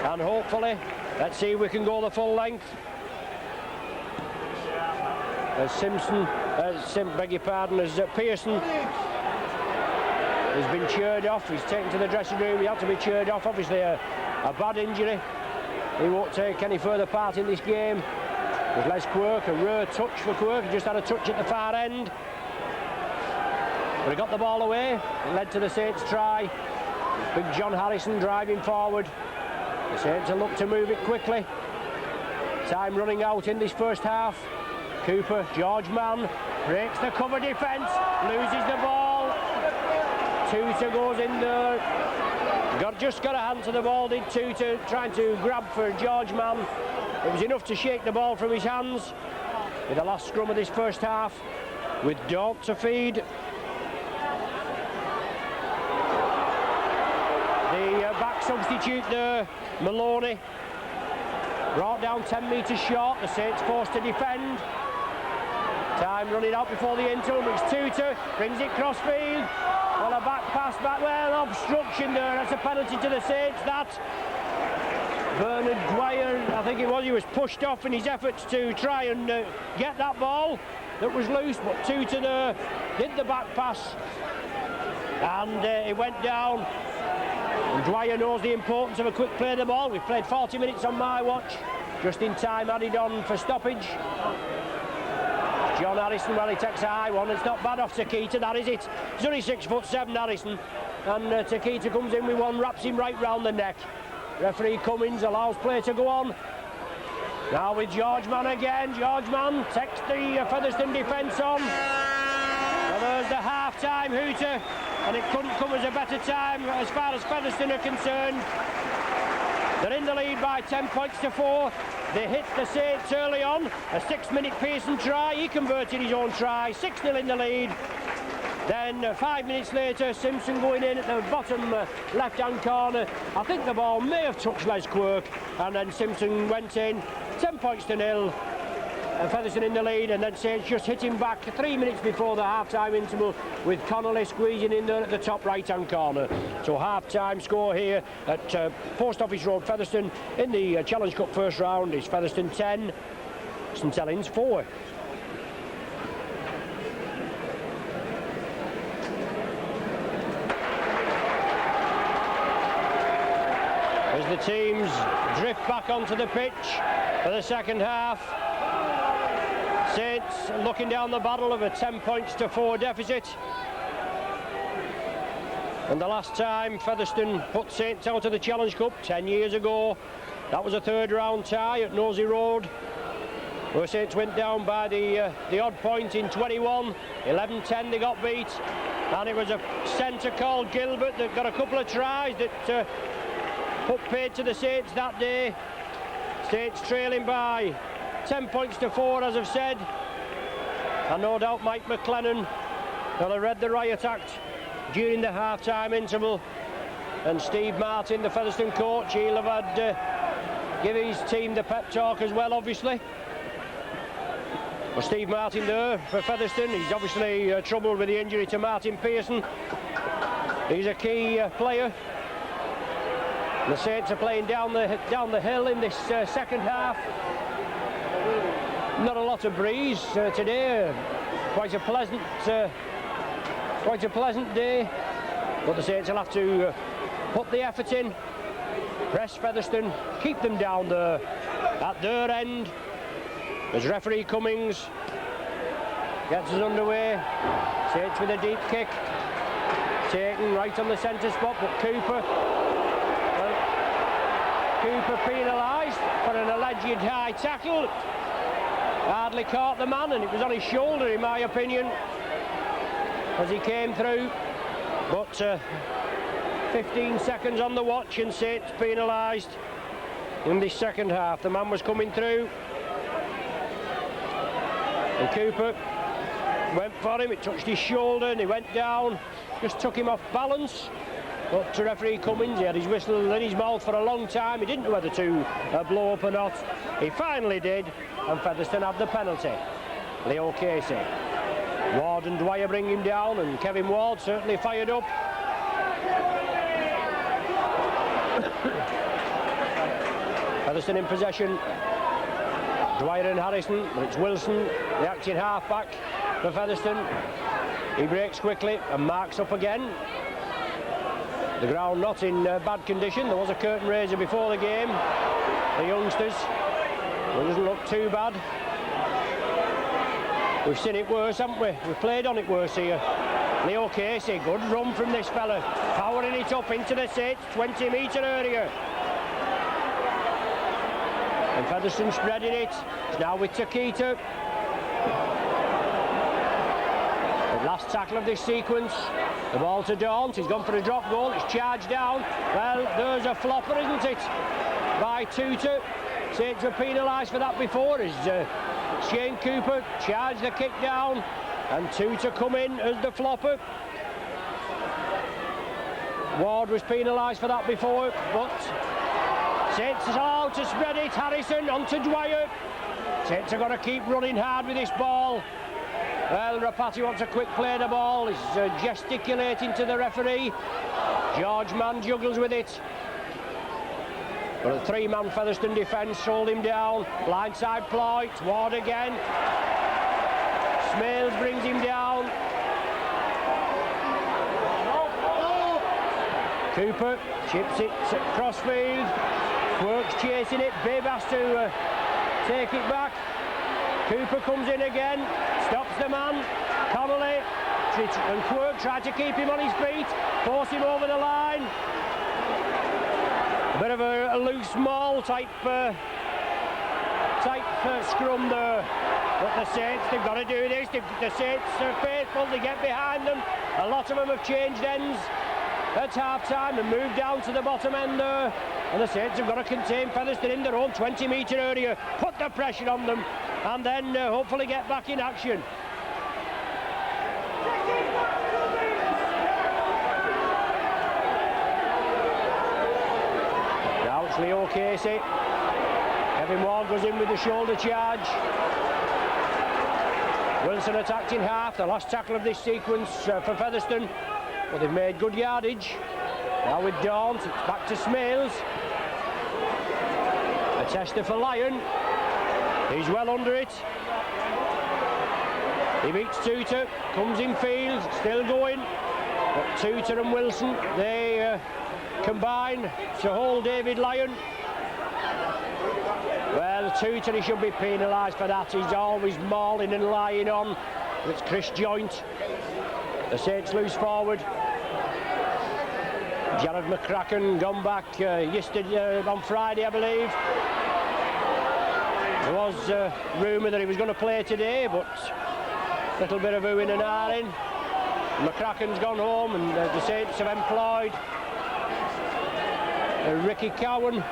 Speaker 1: and hopefully, let's see if we can go the full length. As Pearson has been cheered off. He's taken to the dressing room. He had to be cheered off. Obviously a bad injury. He won't take any further part in this game. With Les Quirk, a rare touch for Quirk. He just had a touch at the far end. But he got the ball away. It led to the Saints try. Big John Harrison driving forward. The Saints will look to move it quickly. Time running out in this first half. Cooper, George Mann, breaks the cover defence, loses the ball. Tutor goes in there. Just got a hand to the ball, did Tutor, trying to grab for George Mann. It was enough to shake the ball from his hands. With the last scrum of this first half, with Dort to feed. The back substitute there, Maloney, brought down 10 metres short. The Saints forced to defend. Time running out before the interval. It's Tutor, brings it cross field. Well, a back pass back, well, obstruction there. That's a penalty to the Saints. That Bernard Dwyer, I think it was, he was pushed off in his efforts to try and get that ball that was loose, but Tutor there did the back pass, and it went down. And Dwyer knows the importance of a quick play of the ball. We've played 40 minutes on my watch, just in time added on for stoppage. John Harrison, well, he takes a high one. It's not bad off Takita, that is it. He's only 6'7", Harrison, and Takita comes in with one, wraps him right round the neck. Referee Cummins allows play to go on. Now with George Mann again. George Mann takes the Featherstone defence on. Well, there's the half-time hooter, and it couldn't come as a better time as far as Featherstone are concerned. They're in the lead by 10 points to 4. They hit the Saints early on. A 6-minute Pearson try. He converted his own try. 6-0 in the lead. Then 5 minutes later, Simpson going in at the bottom left-hand corner. I think the ball may have touched Les Quirk, and then Simpson went in. 10 points to 0. And Featherstone in the lead, and then Saints just hit him back 3 minutes before the half-time interval, with Connolly squeezing in there at the top right-hand corner. So half-time score here at Post Office Road, Featherstone, in the Challenge Cup first round is Featherstone 10, St Helens 4. As the teams drift back onto the pitch for the second half, Saints looking down the barrel of a 10 points to 4 deficit. And the last time Featherstone put Saints out of the Challenge Cup 10 years ago, that was a third round tie at Nosey Road, where Saints went down by the odd point in 21. 11-10 they got beat, and it was a centre called Gilbert that got a couple of tries that put paid to the Saints that day. Saints trailing by 10 points to 4, as I've said. And no doubt Mike McLennan will have read the riot act during the half-time interval. And Steve Martin, the Featherstone coach, he'll have had give his team the pep talk as well, obviously. Well, Steve Martin there for Featherstone. He's obviously troubled with the injury to Martin Pearson. He's a key player. The Saints are playing down the hill in this second half. not a lot of breeze today. Quite a pleasant day. But the Saints will have to put the effort in, press Featherstone, keep them down there at their end. As referee Cummings gets us underway. Saints with a deep kick, taken right on the centre spot, but Cooper penalised for an alleged high tackle. Hardly caught the man, and it was on his shoulder in my opinion as he came through. But 15 seconds on the watch and Saints penalised in the second half. The man was coming through and Cooper went for him. It touched his shoulder and he went down, just took him off balance. But to referee Cummings, he had his whistle in his mouth for a long time. He didn't know whether to blow up or not. He finally did, and Featherstone had the penalty. Leo Casey. Ward and Dwyer bring him down, and Kevin Ward certainly fired up. Featherstone in possession. Dwyer and Harrison, but it's Wilson, the acting half-back for Featherstone. He breaks quickly and marks up again. The ground not in bad condition. There was a curtain raiser before the game. The youngsters. It doesn't look too bad. We've seen it worse, haven't we? We've played on it worse here. Leo Casey, good run from this fella. Powering it up into the Saints 20-metre area. And Featherstone spreading it. It's now with Takita. The last tackle of this sequence. The ball to Daunt. He's gone for a drop goal. It's charged down. Well, there's a flopper, isn't it? By Tutor. Saints were penalised for that before as Shane Cooper charged the kick down and Tutor come in as the flopper. Ward was penalised for that before, but Saints is allowed to spread it. Harrison onto Dwyer. Saints are going to keep running hard with this ball. Well, Rapati wants a quick play of the ball. He's gesticulating to the referee. George Mann juggles with it. But a three-man Featherstone defence hold him down. Blindside ploy. It's Ward again. Smales brings him down. Cooper chips it crossfield. Quirk's chasing it. Bibb has to take it back. Cooper comes in again. Stops the man. Connolly and Quirk try to keep him on his feet. Force him over the line. A bit of a loose maul type scrum there. But the Saints, they've got to do this. The Saints are faithful, they get behind them. A lot of them have changed ends at half-time and moved down to the bottom end there. And the Saints have got to contain Featherstone in their own 20-metre area, put the pressure on them, and then hopefully get back in action. Now it's Leo Casey. Kevin Ward goes in with the shoulder charge. Wilson attacked in half, the last tackle of this sequence for Featherstone. But they've made good yardage. Now with Daunt, it's back to Smales. A tester for Lyon. He's well under it. He beats Tutor, comes in field, still going. But Tutor and Wilson, they combine to hold David Lyon. Well, Tutor, he should be penalised for that. He's always mauling and lying on. It's Chris Joint. The Saints loose forward. Jared McCracken gone back yesterday on Friday, I believe. There was rumour that he was going to play today, but a little bit of oohing and ahhing. McCracken's gone home, and the Saints have employed Ricky Cowan.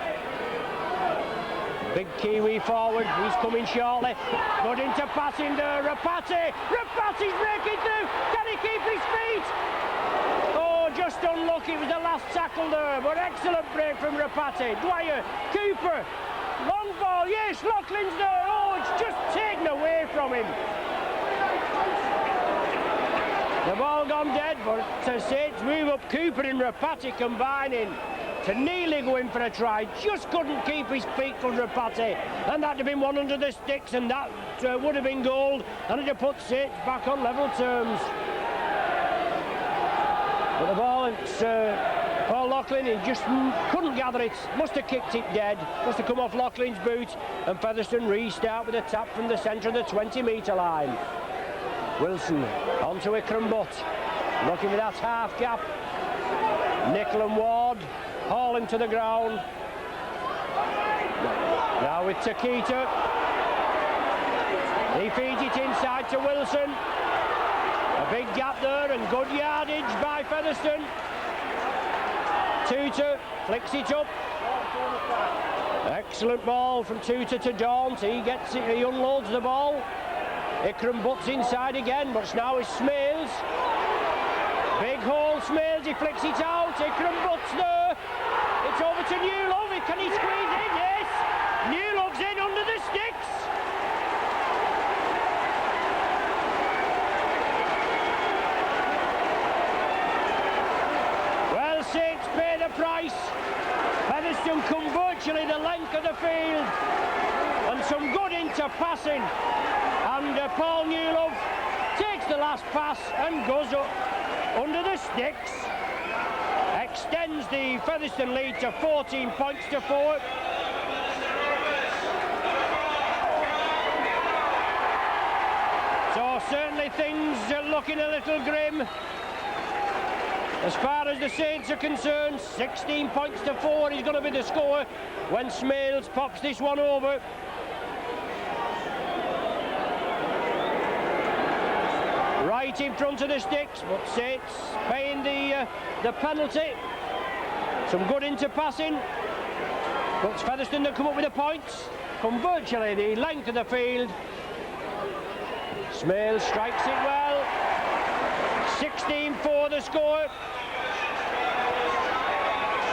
Speaker 1: Big Kiwi forward, he's coming shortly. Good into passing there, Rapati! Rapati's breaking through! Can he keep his feet? Oh, just unlucky, it was the last tackle there, but excellent break from Rapati. Dwyer, Cooper, long ball, yes, Loughlin's there. Oh, it's just taken away from him. The ball gone dead, but Saints move up. Cooper and Rapati combining to nearly go in for a try, just couldn't keep his feet under a patty, and that'd have been one under the sticks, and that would have been gold, and it'd have put Saints back on level terms. But the ball, it's Paul Loughlin, he just couldn't gather it, must have kicked it dead, must have come off Loughlin's boot, and Featherstone restart with a tap from the centre of the 20-metre line. Wilson onto Ikram Butt, looking for that half gap. Nickel and Ward haul him to the ground. Now with Takita, he feeds it inside to Wilson. A big gap there and good yardage by Featherstone. Tutor flicks it up. Excellent ball from Tutor to Daunt. He gets it, he unloads the ball. Ikram Butt's inside again, but now it's Smales. Big hole, Smales, he flicks it out. Ikram Butt's there. It's over to Newlove. Can he squeeze in? Yes. Newlove's in under the sticks. Well, Saints pay the price. Featherstone come virtually the length of the field. And some good inter-passing. And Paul Newlove takes the last pass and goes up under the sticks. Extends the Featherstone lead to 14 points to 4. So certainly things are looking a little grim. As far as the Saints are concerned, 16 points to 4 is going to be the score when Smales pops this one over. Right in front of the sticks, but Saints paying the penalty. Some good inter-passing, but it's Featherstone that come up with the points. Come virtually the length of the field. Smales strikes it well. 16-4 the score.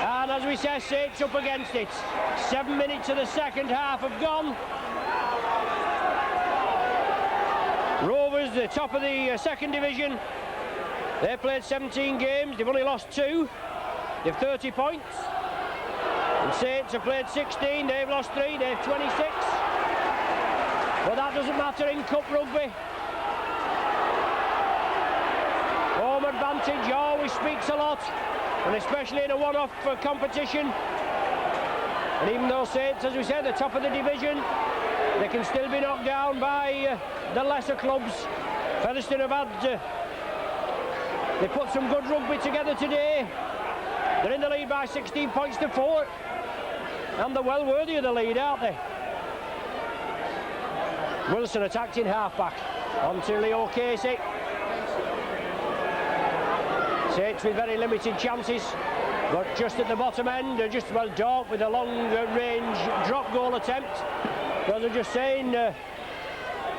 Speaker 1: And as we said, Saints up against it. 7 minutes of the second half have gone. Rovers, the top of the second division, they played 17 games, they've only lost 2, they've 30 points. And Saints have played 16, they've lost 3, they've 26. But that doesn't matter in Cup Rugby. Home advantage always speaks a lot, and especially in a one-off competition. And even though Saints, as we said, the top of the division, they can still be knocked down by the lesser clubs. Featherstone have had, they put some good rugby together today. They're in the lead by 16 points to 4. And they're well worthy of the lead, aren't they? Wilson attacked in half-back. On to Leo Casey. Saints with very limited chances. But just at the bottom end, they're just well Dork with a long-range drop goal attempt. As I was just saying,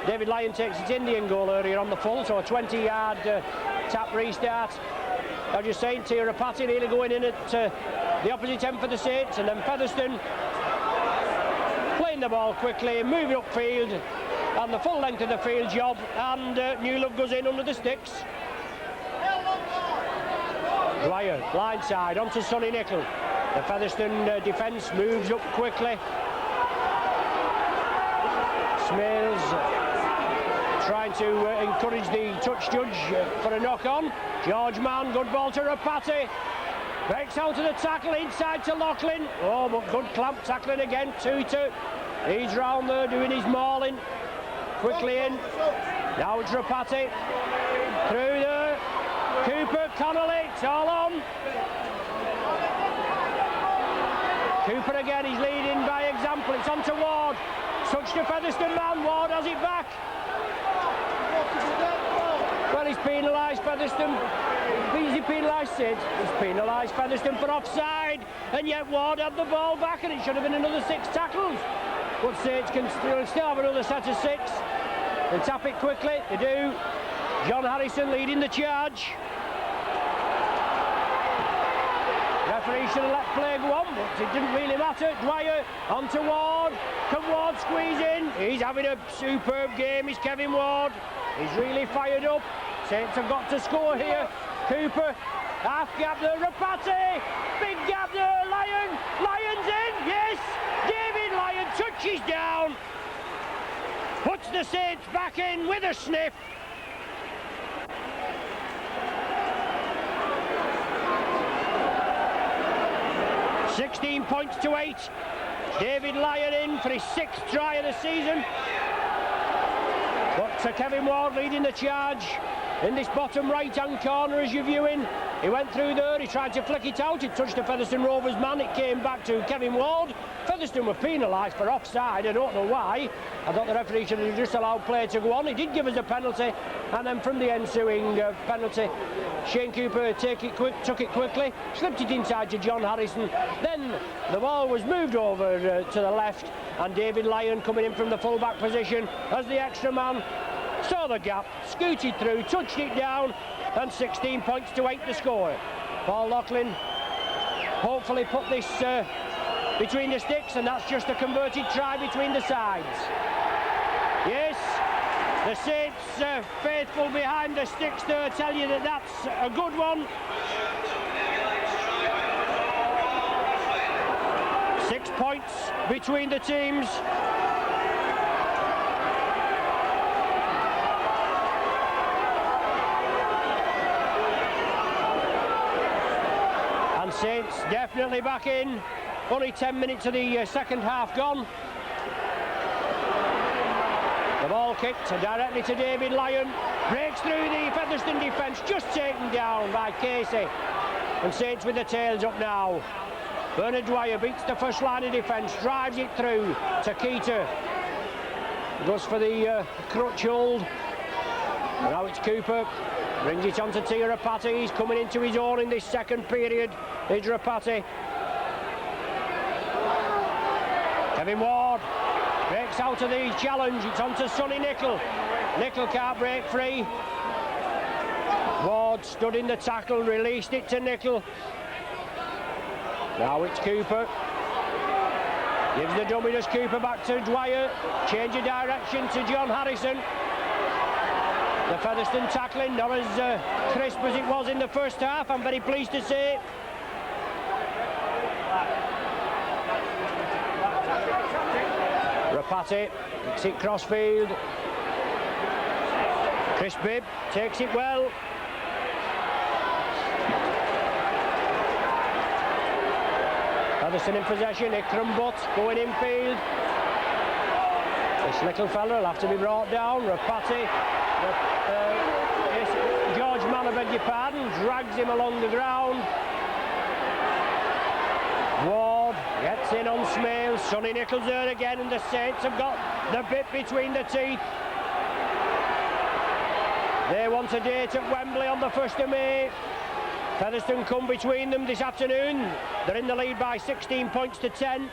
Speaker 1: David Lyon takes its Indian goal earlier on the full, so a 20-yard tap restart. I was just saying, Tirapati nearly going in at the opposite end for the Saints, and then Featherstone playing the ball quickly, moving upfield, and the full length of the field job, and Newlove goes in under the sticks. Dwyer, blindside, onto Sonny Nickel. The Featherstone defence moves up quickly. Smales trying to encourage the touch judge for a knock-on. George Mann, good ball to Rapati. Breaks out to the tackle, inside to Loughlin. Oh, but good clamp tackling again. Tutor, he's round there doing his mauling. Quickly in. Now it's Rapati. Through there. Cooper, Connolly, it's all on. Cooper again, he's leading by example. It's on to Ward. Touch to Featherstone man, Ward has it back. Well, he's penalised Featherstone. He penalised Sid. He's penalised Featherstone for offside. And yet Ward had the ball back, and it should have been another 6 tackles. But Saints can still have another set of 6. They tap it quickly, they do. John Harrison leading the charge. Referee should have let play go on, but it didn't really matter. Dwyer onto Ward. Can Ward squeeze in? He's having a superb game, is Kevin Ward. He's really fired up. Saints have got to score here. Cooper Half gap there, Rapati. Big gap there, Lyon. Lyon's in, yes. David Lyon touches down. Puts the Saints back in with a sniff. £16-8. David Lyon in for his 6th try of the season. But Kevin Ward leading the charge in this bottom right-hand corner as you're viewing. He went through there, he tried to flick it out, it touched the Featherstone Rovers man, it came back to Kevin Ward. Featherstone were penalised for offside, I don't know why. I thought the referee should have just allowed play to go on. He did give us a penalty, and then from the ensuing penalty, Shane Cooper took it quickly, slipped it inside to John Harrison. Then the ball was moved over to the left, and David Lyon coming in from the full-back position as the extra man. Saw the gap, scooted through, touched it down, and 16-8 the score. Paul Loughlin hopefully put this between the sticks, and that's just a converted try between the sides. Yes, the Saints faithful behind the sticks there tell you that that's a good one. 6 points between the teams. And Saints definitely back in. Only 10 minutes of the second half gone. The ball kicked directly to David Lyon. Breaks through the Featherstone defence, just taken down by Casey. And Saints with the tails up now. Bernard Dwyer beats the first line of defence, drives it through to Keita. Goes for the crutch hold. Now it's Cooper. Brings it on to Tia Rapati. He's coming into his own in this second period. Here's Rapati. Kevin Ward breaks out of the challenge. It's on to Sonny Nicol. Nicol can't break free. Ward stood in the tackle, released it to Nicol. Now it's Cooper. Gives the dummy to Cooper back to Dwyer. Change of direction to John Harrison. The Featherstone tackling not as crisp as it was in the first half, I'm very pleased to say. Rapati kicks it crossfield. Chris Bibb takes it well. Featherstone in possession, Ikram Butt going infield. This little fella will have to be brought down. Rapati, George Mann, I beg your pardon, drags him along the ground. Ward gets in on Smales. Sonny Nichol's there again, and the Saints have got the bit between the teeth. They want a date at Wembley on the 1st of May. Featherstone come between them this afternoon. They're in the lead by 16-10.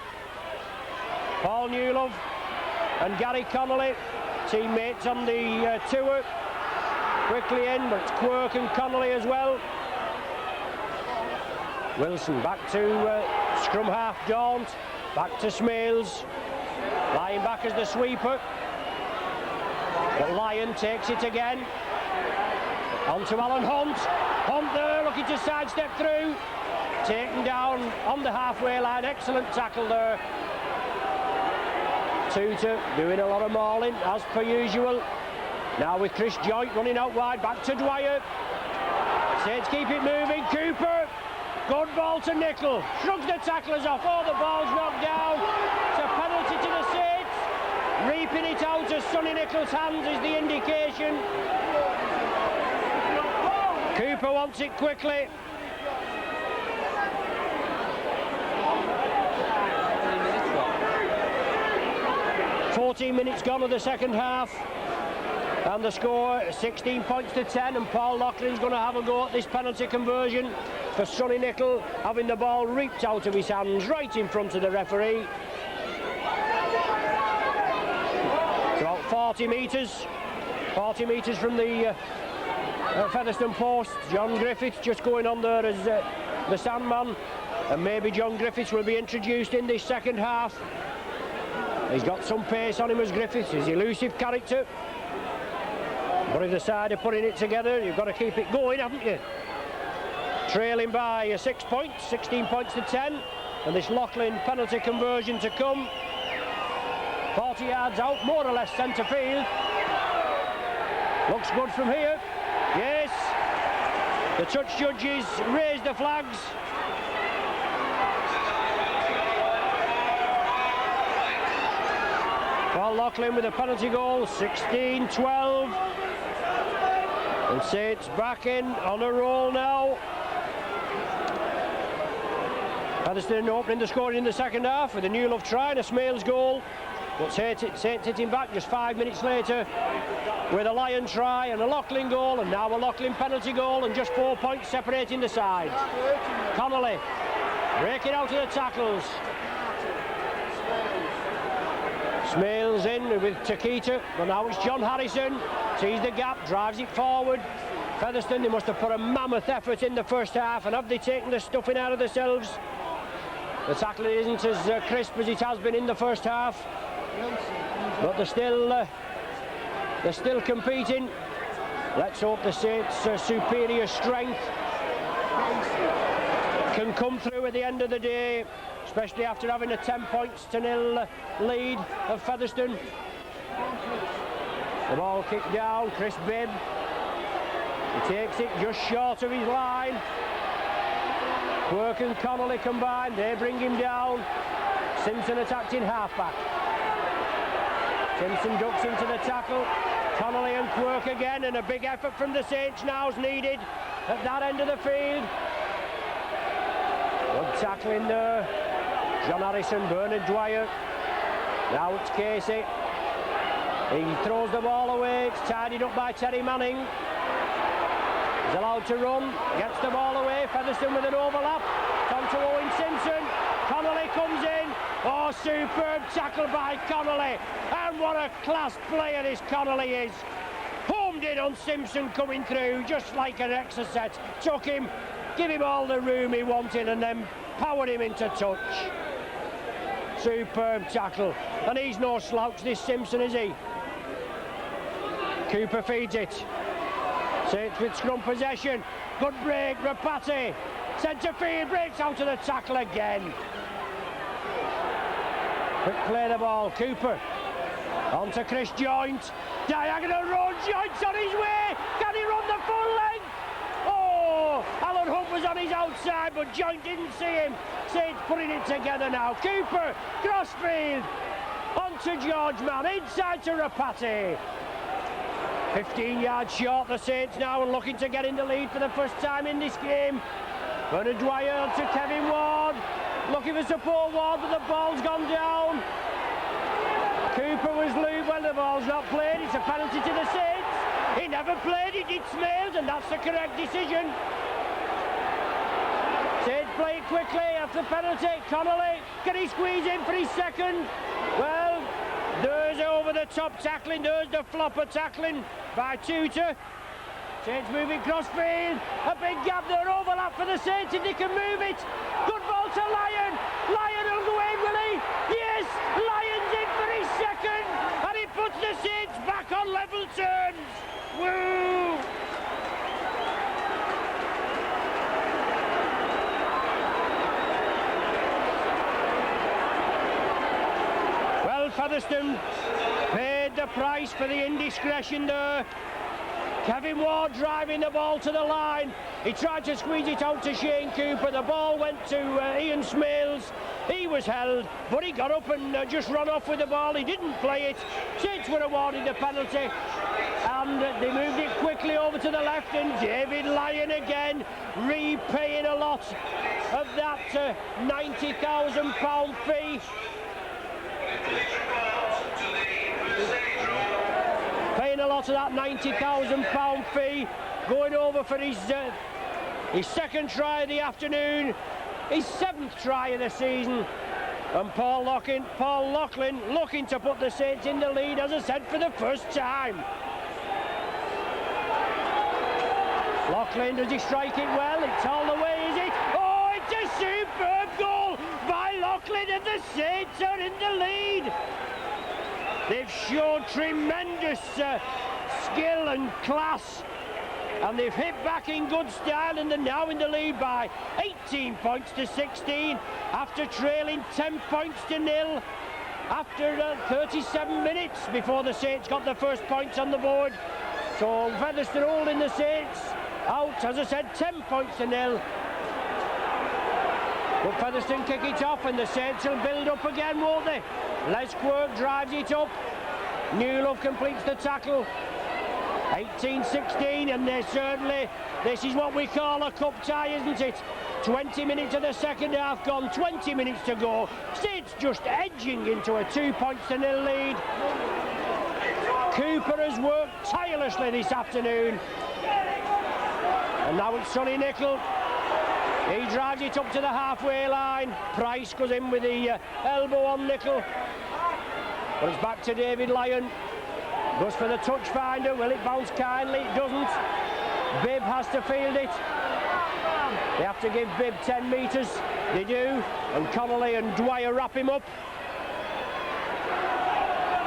Speaker 1: Paul Newlove and Gary Connolly, teammates on the tour, quickly in, but it's Quirk and Connolly as well. Wilson back to scrum half Daunt, back to Smales, lying back as the sweeper. But Lyon takes it again. On to Alan Hunt. Hunt there, looking to sidestep through. Taken down on the halfway line. Excellent tackle there. Tutor doing a lot of mauling, as per usual. Now with Chris Joint running out wide, back to Dwyer. Saints keep it moving. Cooper. Good ball to Nicol. Shrugs the tacklers off. Oh, the ball's knocked down. It's a penalty to the Saints. Reaping it out of Sonny Nichol's hands is the indication. Cooper wants it quickly. "14 minutes gone of the second half, and the score 16-10, and Paul Loughlin's going to have a go at this penalty conversion for Sonny Nicol, having the ball reaped out of his hands right in front of the referee. It's about 40 metres from the Featherstone post. John Griffiths just going on there as the Sandman, and maybe John Griffiths will be introduced in this second half. He's got some pace on him as Griffiths, his elusive character. But if the side are putting it together, you've got to keep it going, haven't you? trailing by 6 points, 16 points to 10, and this Loughlin penalty conversion to come. 40 yards out, more or less centre field. Looks good from here. Yes. The touch judges raise the flags. Paul Loughlin with a penalty goal, 16-12. And Saints back in on a roll now. Featherstone opening the scoring in the second half with a Newlove try and a Smales goal. But Saints hitting back just 5 minutes later with a Lyon try and a Loughlin goal, and now a Loughlin penalty goal, and just 4 points separating the sides. Connolly breaking out of the tackles. Smales in with Takita, but now it's John Harrison. Sees the gap, drives it forward. Featherstone, they must have put a mammoth effort in the first half, and have they taken the stuffing out of themselves? The tackling isn't as crisp as it has been in the first half, but they're still competing. Let's hope the Saints' superior strength can come through at the end of the day, especially after having a 10 points to 0 lead of Featherstone. The ball kicked down, Chris Bibb. He takes it just short of his line. Quirk and Connolly combined, they bring him down. Simpson attacked in half-back. Simpson ducks into the tackle. Connolly and Quirk again, and a big effort from the Saints now is needed at that end of the field. Good tackling there. John Harrison, Bernard Dwyer. Now it's Casey. He throws the ball away. It's tidied up by Terry Manning. He's allowed to run. Gets the ball away. Featherstone with an overlap. On to Owen Simpson. Connolly comes in. Oh, superb tackle by Connolly. And what a class player this Connolly is. Homed in on Simpson coming through, just like an exocet. Took him, give him all the room he wanted, and then powered him into touch. Superb tackle. And he's no slouch, this Simpson, is he? Cooper feeds it. Saints with scrum possession. Good break, Rapati. Centre field, breaks out of the tackle again. Quick play the ball, Cooper. On to Chris Joint. Diagonal run, Joint's on his way. Can he run the full length? Oh, Alan Hunt was on his outside, but Joint didn't see him. Saints putting it together now. Cooper, crossfield. On to George Mann, inside to Rapati. 15 yards short, the Saints now, and looking to get in the lead for the first time in this game. Bernard Dwyer to Kevin Ward. Looking for support, Ward, but the ball's gone down. Cooper was loose when the ball's not played. It's a penalty to the Saints. He never played it, it's Smales, and that's the correct decision. Saints play it quickly after the penalty. Connolly, can he squeeze in for his second? Well, there's over the top tackling, there's the flopper tackling by Tudor. Saints moving crossfield, a big gap there, overlap for the Saints if they can move it. Good ball to Lyon. Lyon will go in, will he? Yes, Lyon's in for his second, and he puts the Saints back on level terms. Woo! Well, Featherstone paid the price for the indiscretion there. Kevin Ward driving the ball to the line. He tried to squeeze it out to Shane Cooper. The ball went to Ian Smales. He was held, but he got up and just run off with the ball. He didn't play it. Saints were awarded the penalty, and they moved it quickly over to the left, and David Lyon again repaying a lot of that £90,000 fee. Paying a lot of that £90,000 fee, going over for his second try of the afternoon, his 7th try of the season, and Paul Loughlin looking to put the Saints in the lead, as I said, for the first time. Loughlin, does he strike it well? It's all the way, is it? Oh, it's a superb goal by Loughlin, and the Saints are in the lead. They've shown tremendous skill and class and they've hit back in good style, and they're now in the lead by 18 points to 16 after trailing 10 points to 0 after 37 minutes before the Saints got the first points on the board. So Featherstone holding the Saints out, as I said, 10 points to 0. But Featherstone kick it off, and the Saints will build up again, won't they? Les Quirk drives it up. Newlove completes the tackle. 18-16, and they certainly, this is what we call a cup tie, isn't it? 20 minutes of the second half gone, 20 minutes to go. Saints just edging into a 2 points to 0 lead. Cooper has worked tirelessly this afternoon. And now it's Sonny Nicol. He drives it up to the halfway line. Price goes in with the elbow on Nicol. But it's back to David Lyon. Goes for the touch finder. Will it bounce kindly? It doesn't. Bibb has to field it. They have to give Bibb 10 metres. They do. And Connolly and Dwyer wrap him up.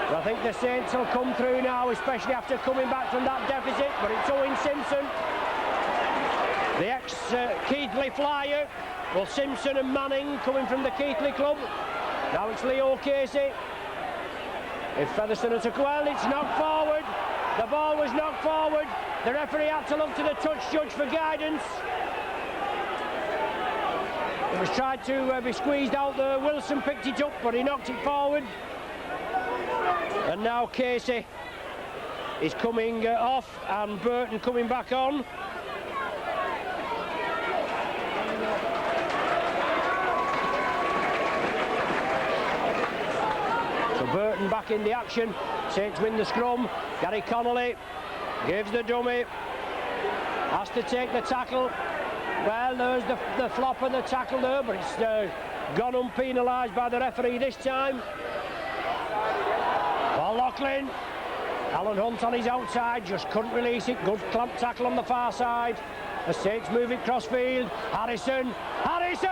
Speaker 1: So I think the Saints will come through now, especially after coming back from that deficit. But it's Owen Simpson, the ex-Keighley flyer. Well, Simpson and Manning coming from the Keighley club. Now it's Leo Casey. If Featherstone are to, well, it's knocked forward. The ball was knocked forward. The referee had to look to the touch judge for guidance. It was tried to be squeezed out there. Wilson picked it up, but he knocked it forward. And now Casey is coming off, and Burton coming back on. Burton back in the action. Saints win the scrum. Gary Connolly gives the dummy. Has to take the tackle. Well, there's the flop of the tackle there, but it's gone unpenalised by the referee this time. Paul Loughlin. Alan Hunt on his outside, just couldn't release it. Good clamp tackle on the far side. The Saints move it cross field. Harrison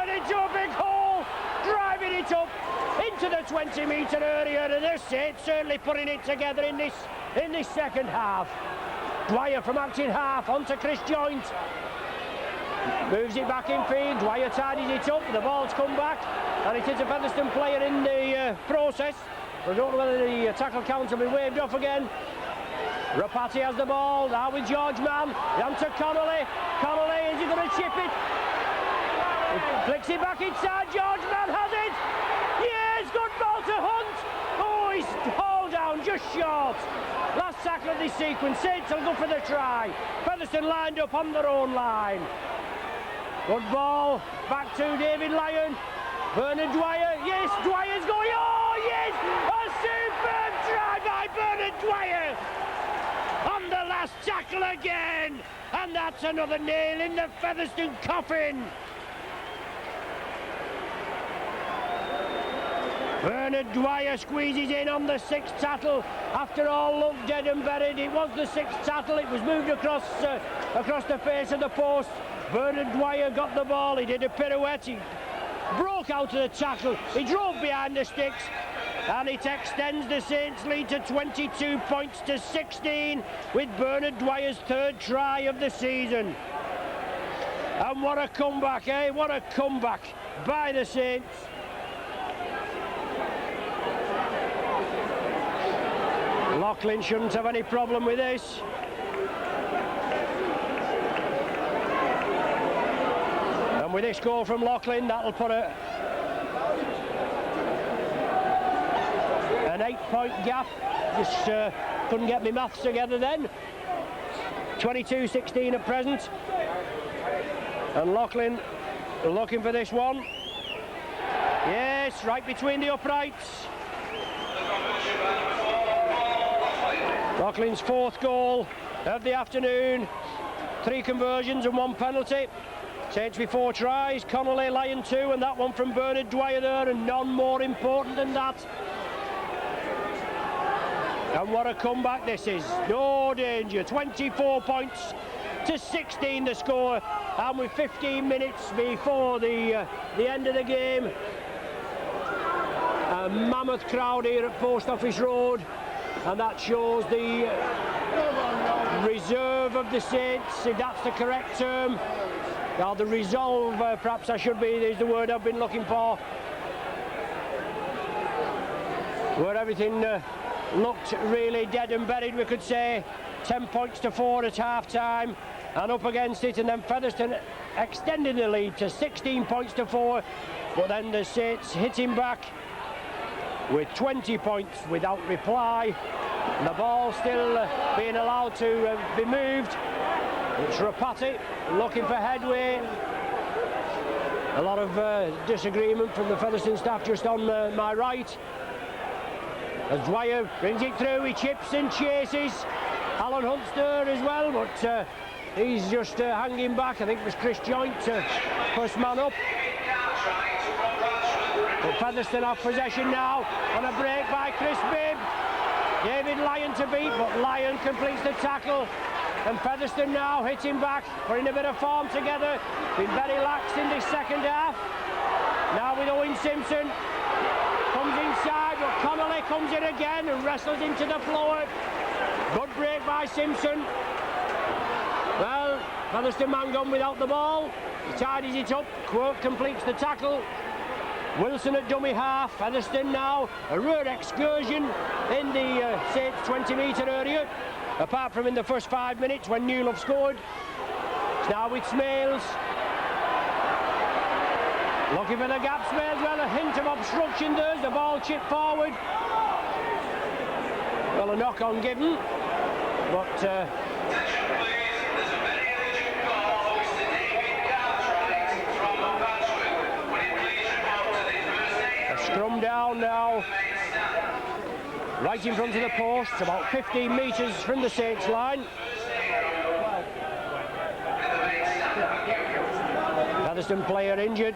Speaker 1: into a big hole, driving it up into the 20-metre area, and the Saints certainly putting it together in this second half. Dwyer from acting half onto Chris Joint. Moves it back in field. Dwyer tidies it up. The ball's come back, and it is a Featherstone player in the process. I don't know whether the tackle count will be waved off again. Rapati has the ball. Now with George Mann. Down to Connolly. Connolly, is he going to chip it? He flicks it back inside. George Mann has it. Yes, good ball to Hunt. Oh, he's hauled down just short. Last tackle of this sequence. Saints will go for the try. Featherstone lined up on their own line. Good ball. Back to David Lyon. Bernard Dwyer. Yes, Dwyer's going. Oh, yes. A superb try by Bernard Dwyer. On the last tackle again. And that's another nail in the Featherstone coffin. Bernard Dwyer squeezes in on the sixth tackle. After all looked dead and buried, it was the sixth tackle. It was moved across the face of the post. Bernard Dwyer got the ball. He did a pirouette. He broke out of the tackle. He drove behind the sticks. And it extends the Saints' lead to 22 points to 16 with Bernard Dwyer's third try of the season. And what a comeback, eh? What a comeback by the Saints. Loughlin shouldn't have any problem with this. And with this goal from Loughlin, that'll put an 8-point gap. Just couldn't get my maths together then. 22-16 at present. And Loughlin looking for this one. Yes, right between the uprights. Loughlin's fourth goal of the afternoon. 3 conversions and 1 penalty. Saints with 4 tries. Connolly, Lyon 2, and that one from Bernard Dwyer there, and none more important than that. And what a comeback this is. No danger. 24 points to 16 the score, and with 15 minutes before the end of the game. A mammoth crowd here at Post Office Road, and that shows the reserve of the Saints, if that's the correct term. Now the resolve, perhaps I should be, is the word I've been looking for. Where everything looked really dead and buried, we could say. 10 points to 4 at half-time, and up against it, and then Featherstone extending the lead to 16 points to 4, but then the Saints hitting back with 20 points without reply. And the ball still being allowed to be moved. It's Rapati looking for headway. A lot of disagreement from the Featherstone staff just on my right. As Dwyer brings it through, he chips and chases. Alan Hunt's there as well, but he's just hanging back. I think it was Chris Joint, first man up. But Featherstone have possession now, on a break by Chris Bibb. David Lyon to beat, but Lyon completes the tackle. And Featherstone now hitting back, putting a bit of form together. Been very lax in this second half. Now with Owen Simpson. Comes inside, but Connolly comes in again and wrestles into the floor. Good break by Simpson. Well, Featherstone man gone without the ball. He tidies it up. Quirk completes the tackle. Wilson at dummy half. Featherstone now a rare excursion in the Saints 20-metre area, apart from in the first 5 minutes when Newlove scored. It's now with Smales. Looking for the gap, Smales. Well, a hint of obstruction there. The ball chipped forward. Well, a knock on given, but a scrum down now, right in front of the post, about 15 metres from the Saints line. Featherstone player injured,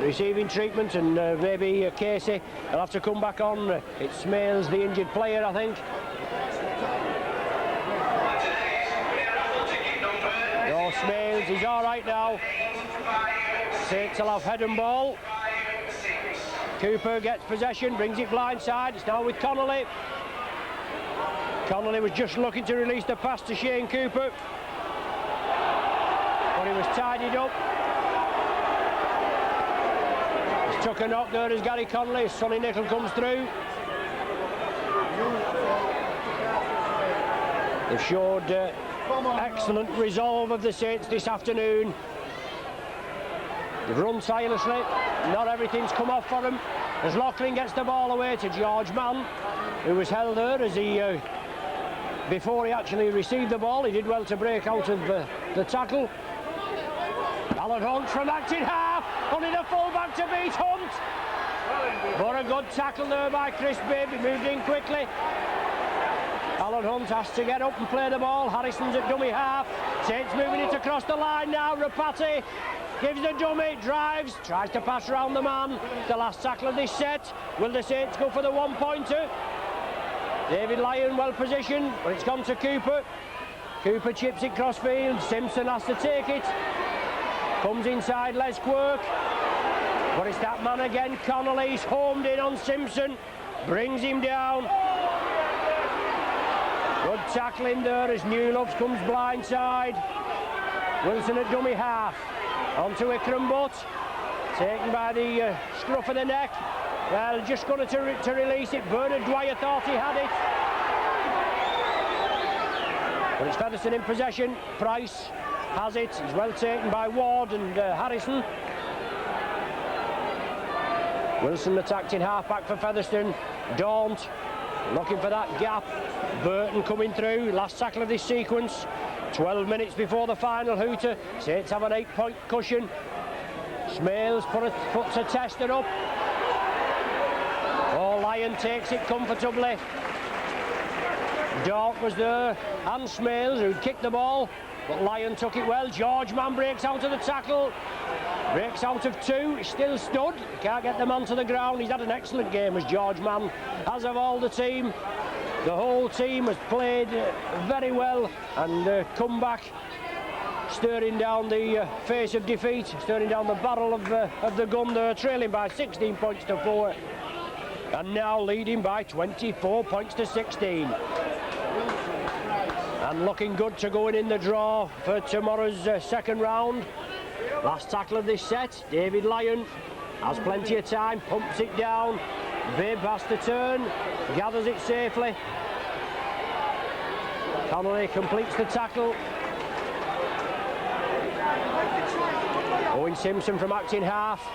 Speaker 1: receiving treatment, and maybe Casey will have to come back on. It's Smales, the injured player, I think. No, Smales, he's all right now. Saints will have head and ball. Cooper gets possession, brings it blindside. It's now with Connolly. Connolly was just looking to release the pass to Shane Cooper, but he was tidied up. Took a knock there as Gary Connolly. Sonny Nicol comes through. They've showed excellent resolve of the Saints this afternoon. They've run tirelessly. Not everything's come off for them. As Loughlin gets the ball away to George Mann, who was held there as he, before he actually received the ball, he did well to break out of the tackle. Alan Hunt from acting half, only the full-back to beat Hunt. But a good tackle there by Chris Bibb. He moved in quickly. Alan Hunt has to get up and play the ball. Harrison's at dummy half. Saints moving it across the line now. Rapati gives the dummy, drives, tries to pass around the man. The last tackle of this set. Will the Saints go for the one-pointer? David Lyon well positioned, but it's gone to Cooper. Cooper chips it crossfield. Simpson has to take it. Comes inside Les Quirk, but it's that man again. Connolly's homed in on Simpson, brings him down. Good tackling there as Newlove comes blindside. Wilson at dummy half, onto Ikram Butt, taken by the scruff of the neck. Well, just going to release it. Bernard Dwyer thought he had it, but it's Featherstone in possession. Price has it. He's well taken by Ward and Harrison. Wilson attacked in half-back for Featherstone. Daunt looking for that gap. Burton coming through. Last tackle of this sequence. 12 minutes before the final hooter. Saints have an 8-point cushion. Smales puts a tester up. Oh, Lyon takes it comfortably. Daunt was there, and Smales, who'd kicked the ball. But Lyon took it well. George Mann breaks out of the tackle. Breaks out of two. He's still stood. He can't get the man to the ground. He's had an excellent game as George Mann, as of all the team. The whole team has played very well and come back, stirring down the face of defeat, stirring down the barrel of the gun there, trailing by 16 points to 4. And now leading by 24 points to 16. and looking good to going in the draw for tomorrow's second round. Last tackle of this set, David Lyon has plenty of time, pumps it down. Bibb has to turn, gathers it safely. Connolly completes the tackle. Owen Simpson from acting half.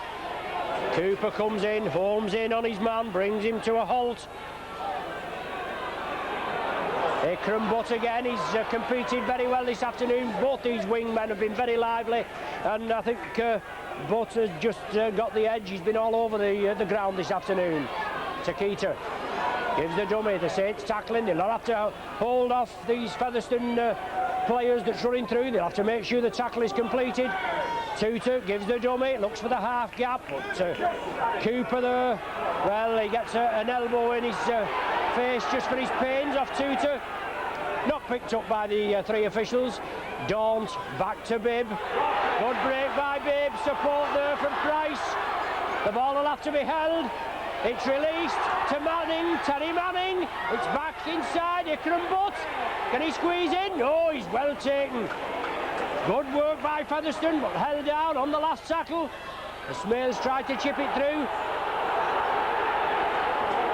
Speaker 1: Cooper comes in, homes in on his man, brings him to a halt. Ikram Butt again, he's competed very well this afternoon. Both these wingmen have been very lively, and I think Butt has just got the edge. He's been all over the ground this afternoon. Takita gives the dummy, the Saints tackling. They'll have to hold off these Featherstone players that's running through. They'll have to make sure the tackle is completed. Tutor gives the dummy, looks for the half gap, but Cooper there, well, he gets an elbow in his face just for his pains off Tutor. Not picked up by the three officials. Daunt back to Bibb. Good break by Bibb, support there from Price. The ball will have to be held. It's released to Manning, Terry Manning. It's back inside, Ikram Butt. Can he squeeze in? No, he's well taken. Good work by Featherstone, but held down on the last tackle. The Smales tried to chip it through.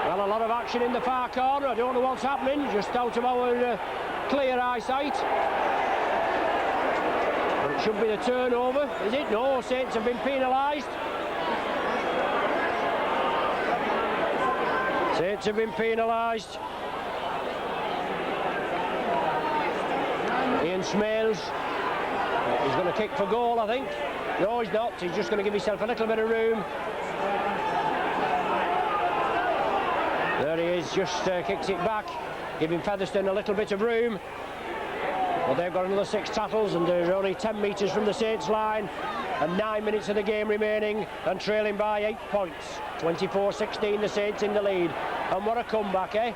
Speaker 1: Well, a lot of action in the far corner. I don't know what's happening, just out of our clear eyesight. But it should be the turnover, is it? No, Saints have been penalised. Saints have been penalised. Ian Smales, he's going to kick for goal, I think. No, he's not. He's just going to give himself a little bit of room. There he is, just kicks it back, giving Featherstone a little bit of room. Well, they've got another 6 tackles, and they're only 10 metres from the Saints line, and 9 minutes of the game remaining, and trailing by 8 points. 24-16, the Saints in the lead. And what a comeback, eh?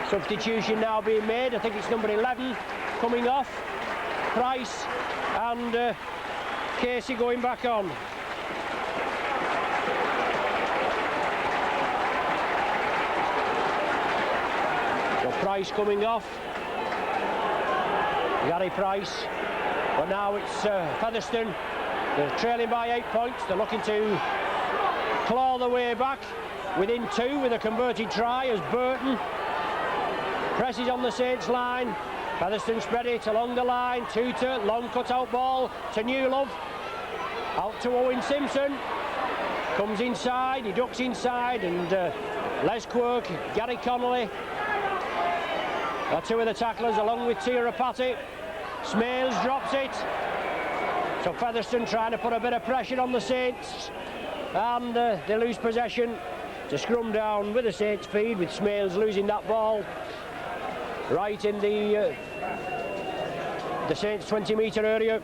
Speaker 1: Substitution now being made. I think it's number 11 coming off. Price and Casey going back on. So Price coming off. Gary Price. But now it's Featherstone. They're trailing by 8 points. They're looking to claw their way back within 2 with a converted try as Burton presses on the Saints line. Featherstone spread it along the line. Tutor, long cut-out ball to Newlove. Out to Owen Simpson. Comes inside, he ducks inside, and Les Quirk, Gary Connolly are 2 of the tacklers, along with Tirapati. Smales drops it. So Featherstone trying to put a bit of pressure on the Saints, and they lose possession to scrum down with the Saints feed, with Smales losing that ball right in the Saints 20-metre area.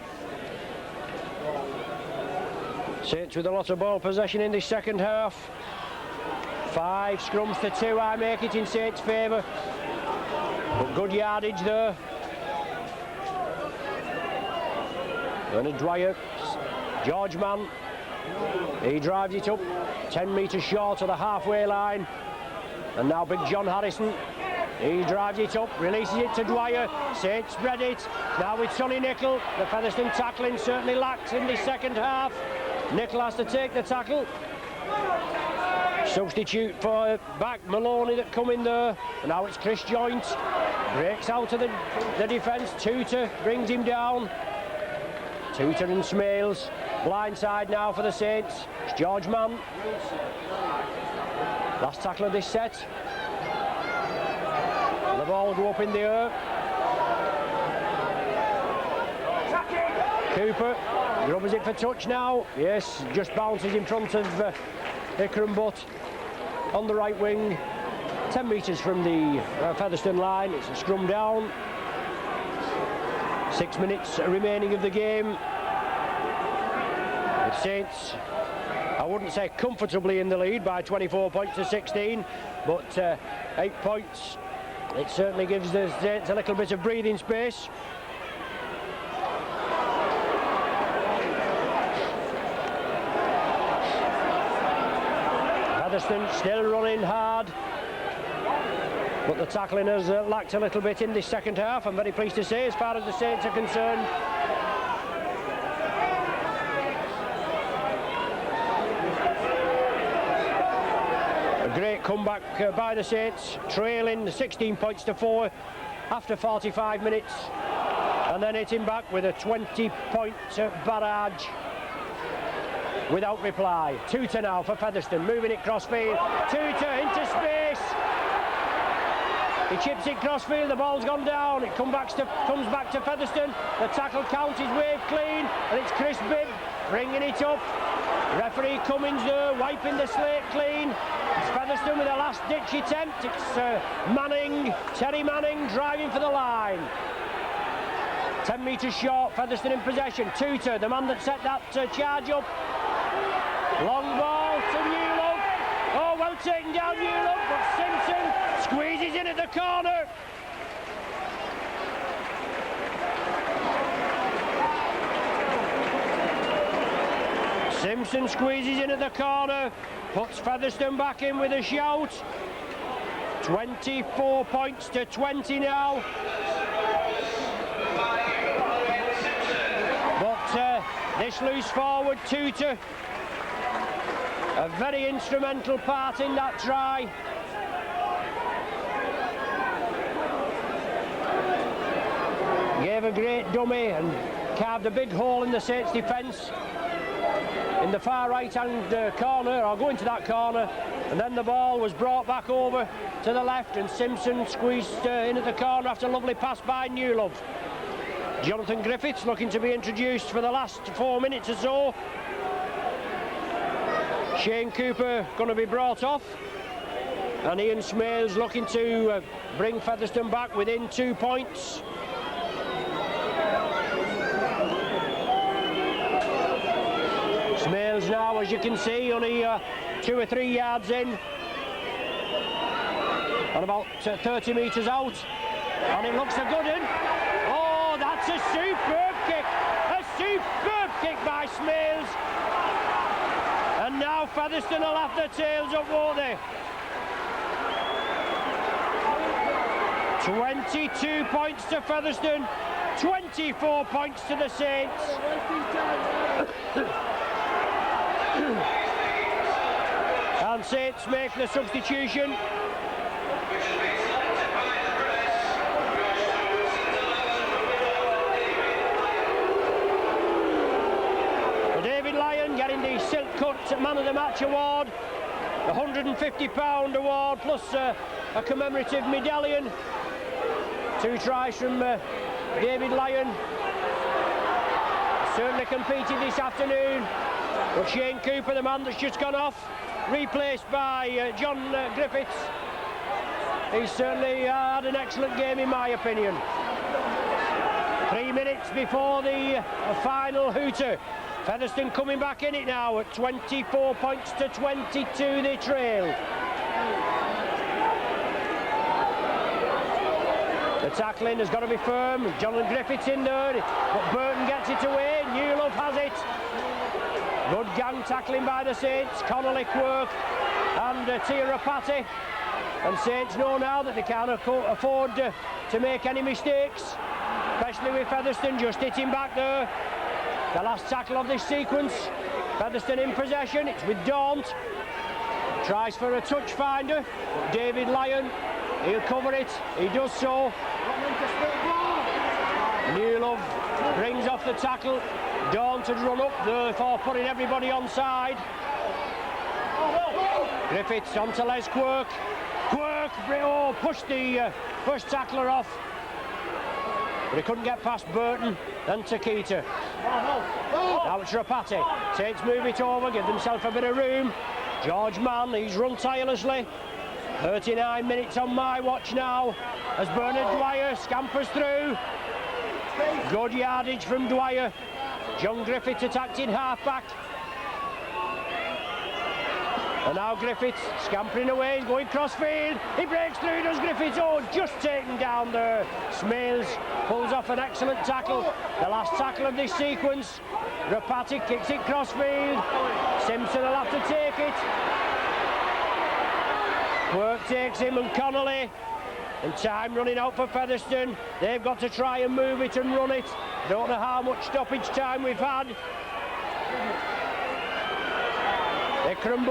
Speaker 1: Saints with a lot of ball possession in this second half. 5 scrums to 2, I make it in Saints' favour. But good yardage there. Bernard Dwyer, George Mann, he drives it up 10 metres short of the halfway line. And now big John Harrison, he drives it up, releases it to Dwyer. Saints spread it, now with Sonny Nicol. The Featherstone tackling certainly lacked in this second half. Nicol has to take the tackle. Substitute for back Maloney that come in there. And now it's Chris Joint, breaks out of the defence. Tutor brings him down. Tutor and Smales, blindside now for the Saints. It's George Mann. Last tackle of this set. The ball will go up in the air. Cooper rubbers it for touch now. Yes, just bounces in front of Ikram Butt on the right wing. 10 metres from the Featherstone line. It's a scrum down. 6 minutes remaining of the game. The Saints, I wouldn't say comfortably in the lead by 24 points to 16, but 8 points. It certainly gives the Saints a little bit of breathing space. Featherstone still running hard. But the tackling has lacked a little bit in this second half, I'm very pleased to say, as far as the Saints are concerned. A great comeback by the Saints, trailing 16 points to 4 after 45 minutes, and then hitting back with a 20-point barrage without reply. Tutor now for Featherstone, moving it crossfield. Tutor into space. He chips it crossfield, the ball's gone down. It comes back to Featherstone. The tackle count is waved clean, and it's Chris Bibb bringing it up. Referee Cummins there, wiping the slate clean. It's Featherstone with a last-ditch attempt. It's Terry Manning driving for the line. 10 metres short, Featherstone in possession. Tutor, the man that set that charge up. Long ball to Newlove. Oh, well taken down Newlove, but Simpson squeezes in at the corner. Simpson squeezes in at the corner, puts Featherstone back in with a shout. 24 points to 20 now. But this loose forward, Tutor, a very instrumental part in that try. Gave a great dummy and carved a big hole in the Saints' defence in the far right-hand corner, or going to that corner, and then the ball was brought back over to the left, and Simpson squeezed in at the corner after a lovely pass by Newlove. Jonathan Griffiths looking to be introduced for the last 4 minutes or so. Shane Cooper going to be brought off, and Ian Smales looking to bring Featherstone back within 2 points. Smales now, as you can see, only 2 or 3 yards in, and about 30 metres out, and it looks a good one. Oh, that's a superb kick! A superb kick by Smales! And now Featherstone will have their tails up, won't they? 22 points to Featherstone, 24 points to the Saints. And Saints make the substitution. David Lyon getting the silk cut Man of the Match award, the £150 award, plus a commemorative medallion. 2 tries from David Lyon. Certainly competed this afternoon, but Shane Cooper, the man that's just gone off, replaced by John Griffiths, he's certainly had an excellent game in my opinion. 3 minutes before the final hooter. Featherstone coming back in it now at 24 points to 22 they trail. The tackling has got to be firm. Jonathan Griffiths in there, but Burton gets it away. Newlove has it. Good gang tackling by the Saints. Connolly, Quirk and Tirapati. And Saints know now that they can't afford to make any mistakes, especially with Featherstone just hitting back there. The last tackle of this sequence. Featherstone in possession. It's with Daunt. Tries for a touch finder. David Lyon, he'll cover it. He does so. Newlove brings off the tackle. Daunt had run up, therefore putting everybody onside. Griffiths onto Les Quirk. Quirk pushed the first tackler off, but he couldn't get past Burton. Then Takita. Now it's Rapati. Saints move it over, give themselves a bit of room. George Mann, he's run tirelessly. 39 minutes on my watch now as Bernard Dwyer scampers through. Good yardage from Dwyer. John Griffiths attacked in half-back. And now Griffiths scampering away, he's going crossfield. He breaks through, does Griffiths? Oh, just taken down there. Smales pulls off an excellent tackle. The last tackle of this sequence. Rapati kicks it crossfield. Simpson will have to take it. Quirk takes him, and Connolly And time running out for Featherstone. They've got to try and move it and run it. Don't know how much stoppage time we've had. Ikram.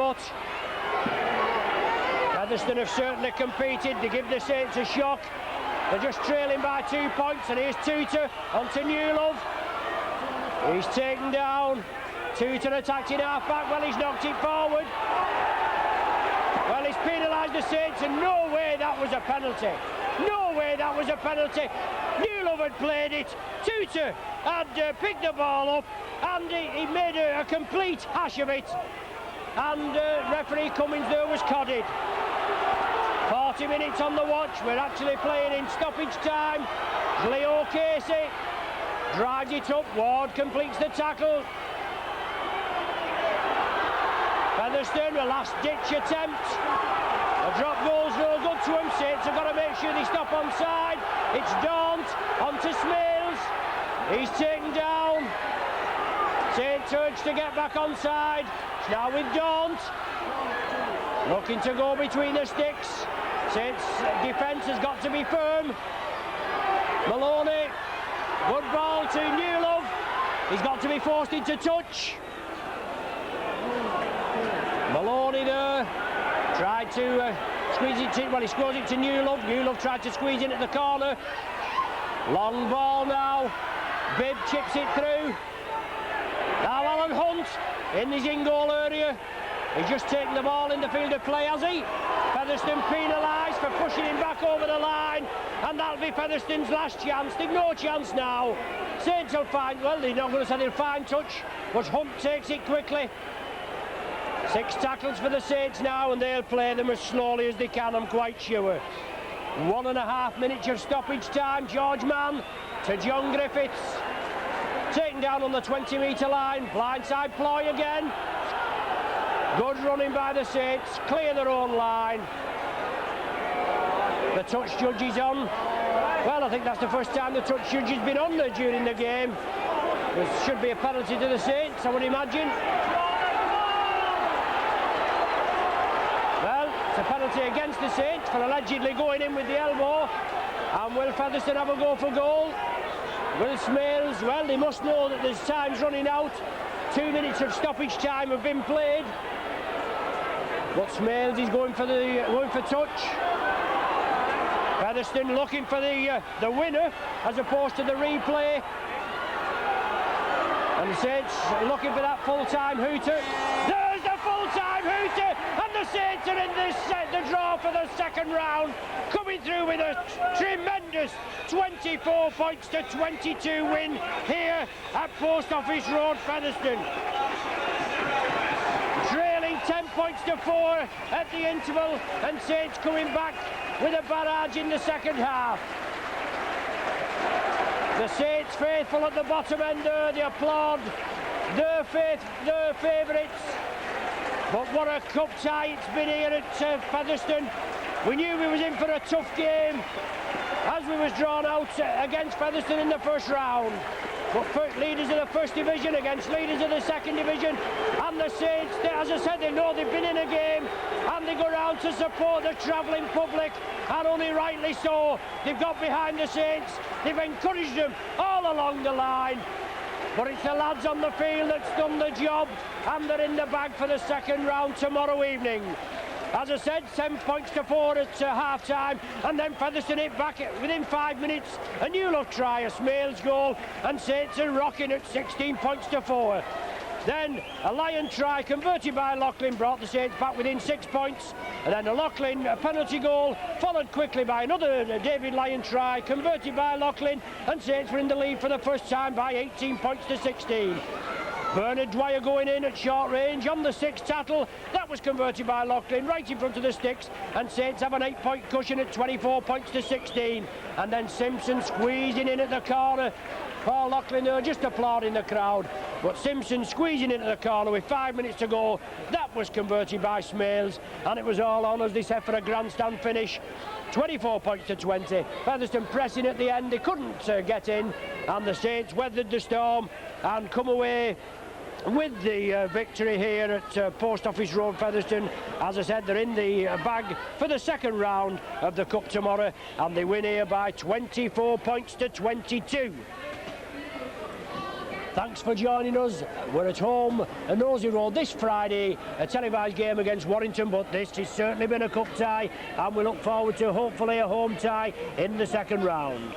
Speaker 1: Featherstone have certainly competed. They give the Saints a shock. They're just trailing by 2 points, and here's Tutor onto Newlove. He's taken down. Tutor attacked in half-back. Well, he's knocked it forward. Well, he's penalised the Saints, and no way that was a penalty. No way that was a penalty. Newlove had played it. Tutor had picked the ball up, and he made a complete hash of it. And referee Cummins there was codded. 40 minutes on the watch. We're actually playing in stoppage time. Leo Casey drives it up. Ward completes the tackle. Featherstone, a last-ditch attempt. A drop goal's no good to him. Saints have got to make sure they stop onside. It's Daunt onto Smales. He's taken down. Saints urged to get back onside. It's now with Daunt. Looking to go between the sticks. Saints defence has got to be firm. Maloney, good ball to Newlove. He's got to be forced into touch. Maloney there, tried to squeeze it to, well, he scores it to Newlove. Newlove tried to squeeze in at the corner. Long ball now. Bibb chips it through. Now Alan Hunt in his in-goal area. He's just taken the ball in the field of play, has he? Featherstone penalised for pushing him back over the line, and that'll be Featherstone's last chance. They've no chance now. Saints will find, well, they're not going to say they'll find touch, but Hunt takes it quickly. 6 tackles for the Saints now, and they'll play them as slowly as they can, I'm quite sure. 1.5 minutes of stoppage time. George Mann to John Griffiths. Taken down on the 20-metre line. Blindside ploy again. Good running by the Saints. Clear their own line. The touch judge is on. Well, I think that's the first time the touch judge has been on there during the game. There should be a penalty to the Saints, I would imagine. Well, it's a penalty against the Saints for allegedly going in with the elbow. And will Featherstone have a go for goal? Will Smales? Well, they must know that there's time's running out. 2 minutes of stoppage time have been played. But Smales is going for touch. Featherstone looking for the winner as opposed to the replay. And the Saints looking for that full-time hooter. There's the full-time hooter, and the Saints are in the draw for the second round, coming through with a tremendous 24 points to 22 win here at Post Office Road, Featherstone. Trailing 10 points to 4 at the interval, and Saints coming back with a barrage in the second half. The Saints faithful at the bottom end there, they applaud their favourites. But what a cup tie it's been here at Featherstone. We knew we was in for a tough game as we was drawn out against Featherstone in the first round. But leaders of the first division against leaders of the second division, and the Saints, as I said, they know they've been in a game, and they go round to support the travelling public, and only rightly so. They've got behind the Saints, they've encouraged them all along the line. But it's the lads on the field that's done the job, and they're in the bag for the second round tomorrow evening. As I said, 10 points to 4 at half-time, and then Featherstone hit back within 5 minutes. A Newlove try, a Smales goal, and Saints are rocking at 16 points to 4. Then a Lyon try converted by Loughlin brought the Saints back within 6 points, and then a Loughlin penalty goal followed quickly by another David Lyon try converted by Loughlin, and Saints were in the lead for the first time by 18 points to 16. Bernard Dwyer going in at short range on the 6th tackle. That was converted by Loughlin right in front of the sticks, and Saints have an 8-point cushion at 24 points to 16. And then Simpson squeezing in at the corner. Paul Loughlin there just applauding the crowd, but Simpson squeezing into the corner with 5 minutes to go. That was converted by Smales, and it was all on as they set for a grandstand finish. 24 points to 20. Featherstone pressing at the end, they couldn't get in, and the Saints weathered the storm and come away with the victory here at Post Office Road, Featherstone. As I said, they're in the bag for the second round of the Cup tomorrow, and they win here by 24 points to 22. Thanks for joining us. We're at home at Nosey Road this Friday, a televised game against Warrington, but this has certainly been a cup tie, and we look forward to hopefully a home tie in the second round.